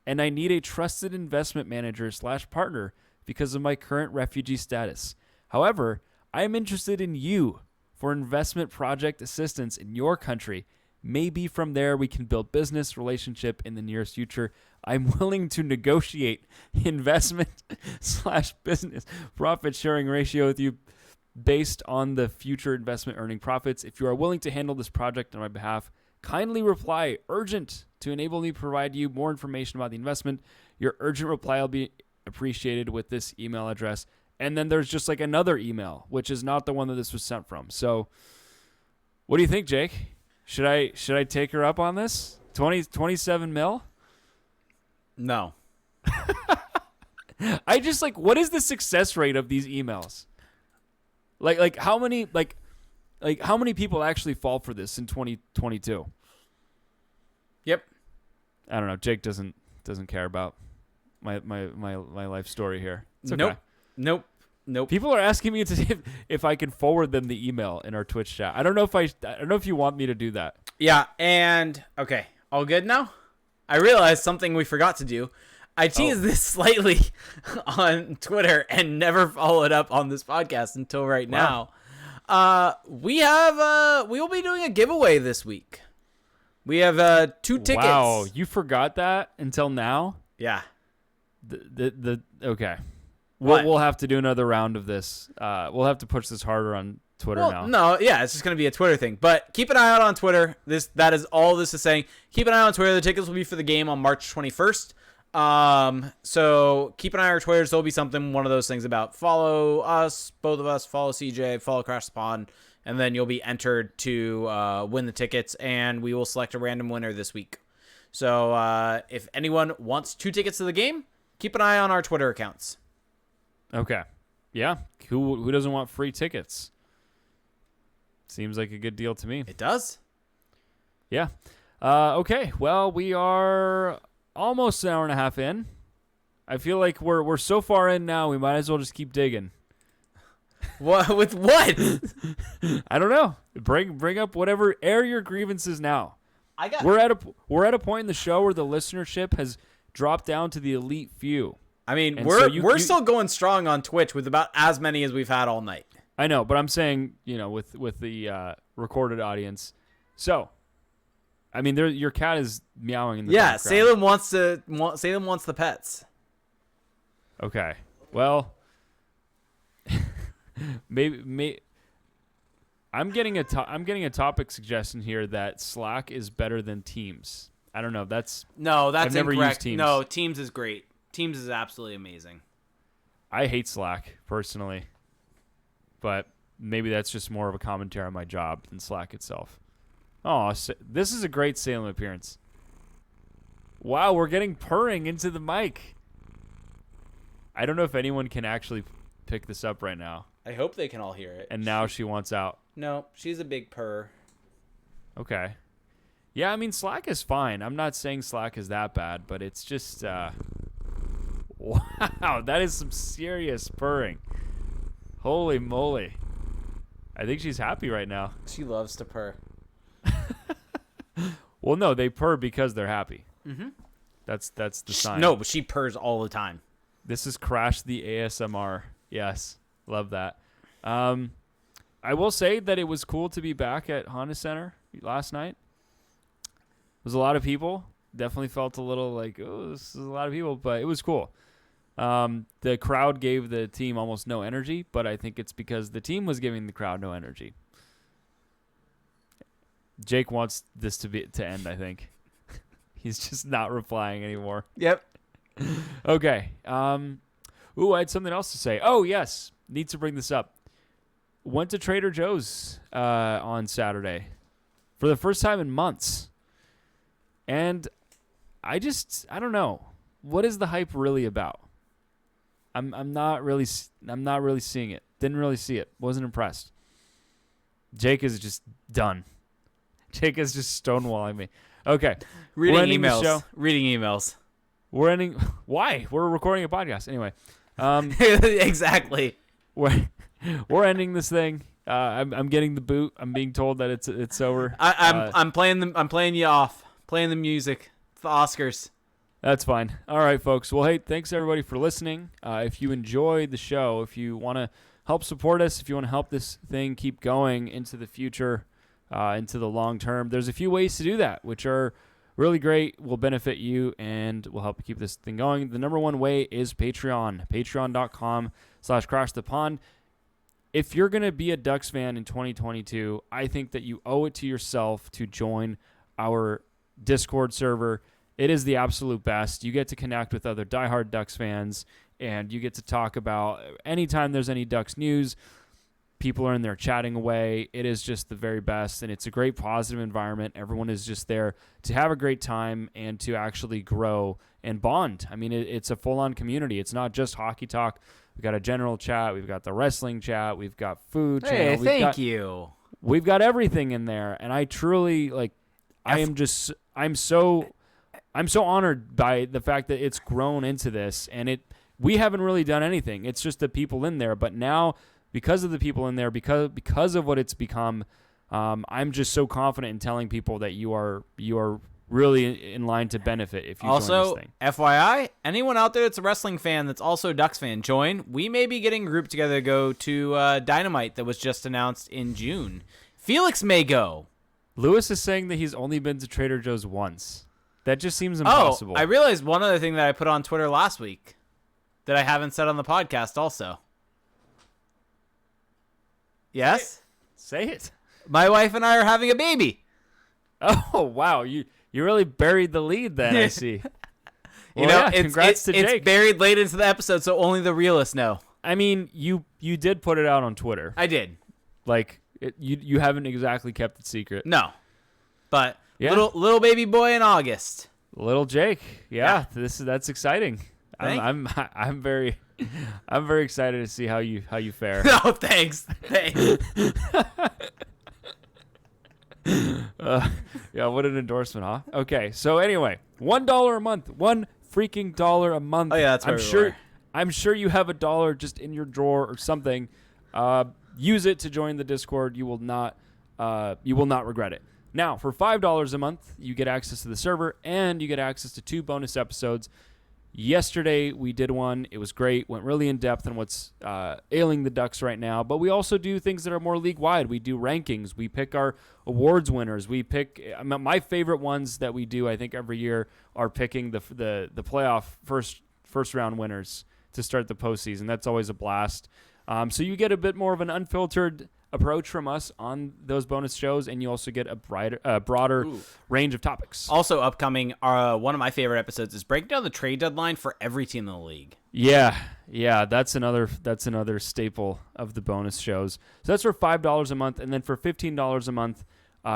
and I need a trusted investment manager / partner because of my current refugee status. However, I am interested in you for investment project assistance in your country. Maybe from there we can build business relationship in the nearest future. I'm willing to negotiate investment / business profit sharing ratio with you based on the future investment earning profits. If you are willing to handle this project on my behalf, kindly reply urgent to enable me to provide you more information about the investment. Your urgent reply will be appreciated with this email address. And then there's just another email, which is not the one that this was sent from. So what do you think, Jake? Should I take her up on this? 27 mil? No. I just what is the success rate of these emails? How many how many people actually fall for this in 2022? Yep. I don't know. Jake doesn't care about my life story here. It's okay. Nope. People are asking me to see if I can forward them the email in our Twitch chat. I don't know if you want me to do that. Yeah, and okay, all good now? I realized something we forgot to do. I teased this slightly on Twitter and never followed up on this podcast until right now. We will be doing a giveaway this week. We have 2 tickets. Wow, you forgot that until now? Yeah. Okay. We'll have to do another round of this. We'll have to push this harder on Twitter now. No, yeah, it's just going to be a Twitter thing. But keep an eye out on Twitter. That is all this is saying. Keep an eye on Twitter. The tickets will be for the game on March 21st. So keep an eye on our Twitters. There'll be one of those things about follow us, both of us, follow CJ, follow Crash Spawn, and then you'll be entered to win the tickets, and we will select a random winner this week. So if anyone wants 2 tickets to the game, keep an eye on our Twitter accounts. Okay. Yeah. Who doesn't want free tickets? Seems like a good deal to me. It does. Yeah. Okay. Well, we are almost an hour and a half in. I feel like we're so far in now, we might as well just keep digging. What with what? I don't know. Bring up whatever. Air your grievances now. I got. We're at a point in the show where the listenership has dropped down to the elite few. I mean, And we're so we're still going strong on Twitch with about as many as we've had all night. I know, but I'm saying, with the recorded audience. So, I mean, your cat is meowing in the background. Salem wants the pets. Okay. Well, maybe I'm getting a topic suggestion here that Slack is better than Teams. I don't know. That's I've never incorrect. used Teams. No, Teams is great. Teams is absolutely amazing. I hate Slack personally, but maybe that's just more of a commentary on my job than Slack itself. Oh, this is a great Salem appearance. Wow, we're getting purring into the mic. I don't know if anyone can actually pick this up right now. I hope they can all hear it. And now she wants out. No, she's a big purr. Okay. Yeah, I mean, Slack is fine. I'm not saying Slack is that bad, but it's just, wow, that is some serious purring. Holy moly. I think she's happy right now. She loves to purr. Well, no, they purr because they're happy. Mm-hmm. That's the sign. No, but she purrs all the time. This is Crash the ASMR. Yes, love that. I will say that it was cool to be back at Honda Center last night. It was a lot of people. Definitely felt a little like, oh, this is a lot of people, but it was cool. The crowd gave the team almost no energy, but I think it's because the team was giving the crowd no energy. Jake wants this to end, I think. He's just not replying anymore. Yep. Okay. I had something else to say. Oh, yes. Need to bring this up. Went to Trader Joe's on Saturday for the first time in months. And I don't know. What is the hype really about? I'm not really seeing it. Didn't really see it. Wasn't impressed. Jake is just done. Jake is just stonewalling me. Okay. Reading emails. We're ending. Why? We're recording a podcast anyway. Exactly. We're ending this thing. I'm getting the boot. I'm being told that it's over. I'm playing you off. Playing the music. It's the Oscars. That's fine. All right, folks. Well, hey, thanks everybody for listening. If you enjoyed the show, if you want to help support us, if you want to help this thing keep going into the future, into the long term, there's a few ways to do that, which are really great, will benefit you, and will help keep this thing going. The number one way is Patreon. Patreon.com/crashthepond. If you're going to be a Ducks fan in 2022, I think that you owe it to yourself to join our Discord server. It is the absolute best. You get to connect with other diehard Ducks fans, and you get to talk about anytime there's any Ducks news. People are in there chatting away. It is just the very best, and it's a great positive environment. Everyone is just there to have a great time and to actually grow and bond. I mean, it's a full-on community. It's not just hockey talk. We've got a general chat. We've got the wrestling chat. We've got food channel. Thank you. We've got everything in there, and I truly, I'm so honored by the fact that it's grown into this, and we haven't really done anything. It's just the people in there, but now, because of the people in there, because of what it's become, I'm just so confident in telling people that you are really in line to benefit if you join this thing. FYI, anyone out there that's a wrestling fan that's also a Ducks fan, join. We may be getting a group together to go to Dynamite that was just announced in June. Felix may go. Lewis is saying that he's only been to Trader Joe's once. That just seems impossible. Oh, I realized one other thing that I put on Twitter last week that I haven't said on the podcast also. Yes? Say it. My wife and I are having a baby. Oh, wow. You really buried the lead then, I see. Congrats to Jake. It's buried late into the episode, so only the realists know. I mean, you did put it out on Twitter. I did. You haven't exactly kept it secret. No. But yeah. little baby boy in August. Little Jake. Yeah. That's exciting. I'm very excited to see how you fare. No, thanks. Yeah, what an endorsement, huh? Okay, so anyway, $1 a month, $1 freaking a month. Oh yeah, that's I'm sure you have $1 just in your drawer or something. use it to join the Discord. You will not regret it. Now, for $5 a month, you get access to the server and you get access to 2 bonus episodes. Yesterday, we did one. It was great. Went really in depth on what's ailing the Ducks right now. But we also do things that are more league-wide. We do rankings. We pick our awards winners. We pick my favorite ones that we do, I think, every year are picking the playoff first round winners to start the postseason. That's always a blast. So you get a bit more of an unfiltered approach from us on those bonus shows, and you also get a broader range of topics. Also upcoming, one of my favorite episodes is breaking down the trade deadline for every team in the league. Yeah, that's another staple of the bonus shows. So that's for $5 a month, and then for $15 a month,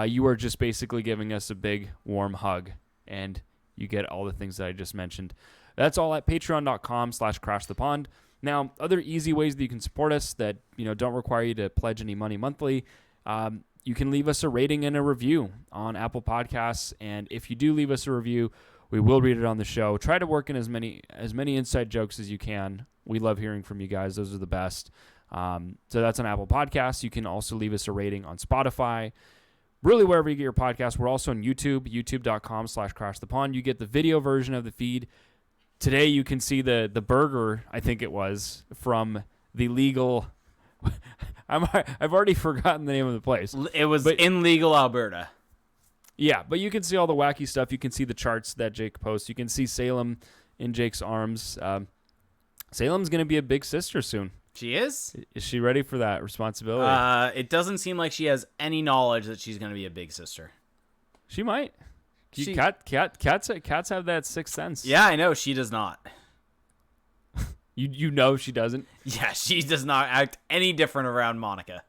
you are just basically giving us a big warm hug, and you get all the things that I just mentioned. That's all at patreon.com/crashthepond. Now, other easy ways that you can support us that don't require you to pledge any money monthly. You can leave us a rating and a review on Apple Podcasts, and if you do leave us a review, we will read it on the show. Try to work in as many inside jokes as you can. We love hearing from you guys; those are the best. So that's on Apple Podcasts. You can also leave us a rating on Spotify. Really, wherever you get your podcast. We're also on YouTube, youtube.com/crashthepond. You get the video version of the feed. Today you can see the burger, I think it was, from the legal... I've already forgotten the name of the place. It was in legal Alberta. Yeah, but you can see all the wacky stuff. You can see the charts that Jake posts. You can see Salem in Jake's arms. Salem's going to be a big sister soon. She is? Is she ready for that responsibility? It doesn't seem like she has any knowledge that she's going to be a big sister. She might. Cats have that sixth sense. Yeah, I know. She does not. You know she doesn't? Yeah, she does not act any different around Monica.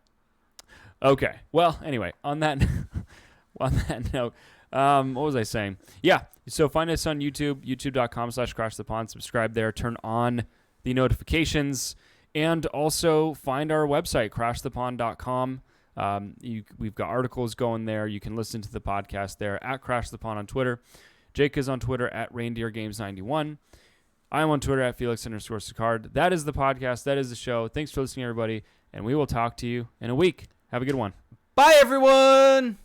Okay. Well, anyway, on that note, what was I saying? Yeah, so find us on YouTube, youtube.com/crashthepond. Subscribe there. Turn on the notifications. And also find our website, crashthepond.com. We've got articles going there. You can listen to the podcast there at Crash the Pond on Twitter. Jake is on Twitter at ReindeerGames91. I'm on Twitter at Felix_Sicard. That is the podcast. That is the show. Thanks for listening, everybody. And we will talk to you in a week. Have a good one. Bye, everyone.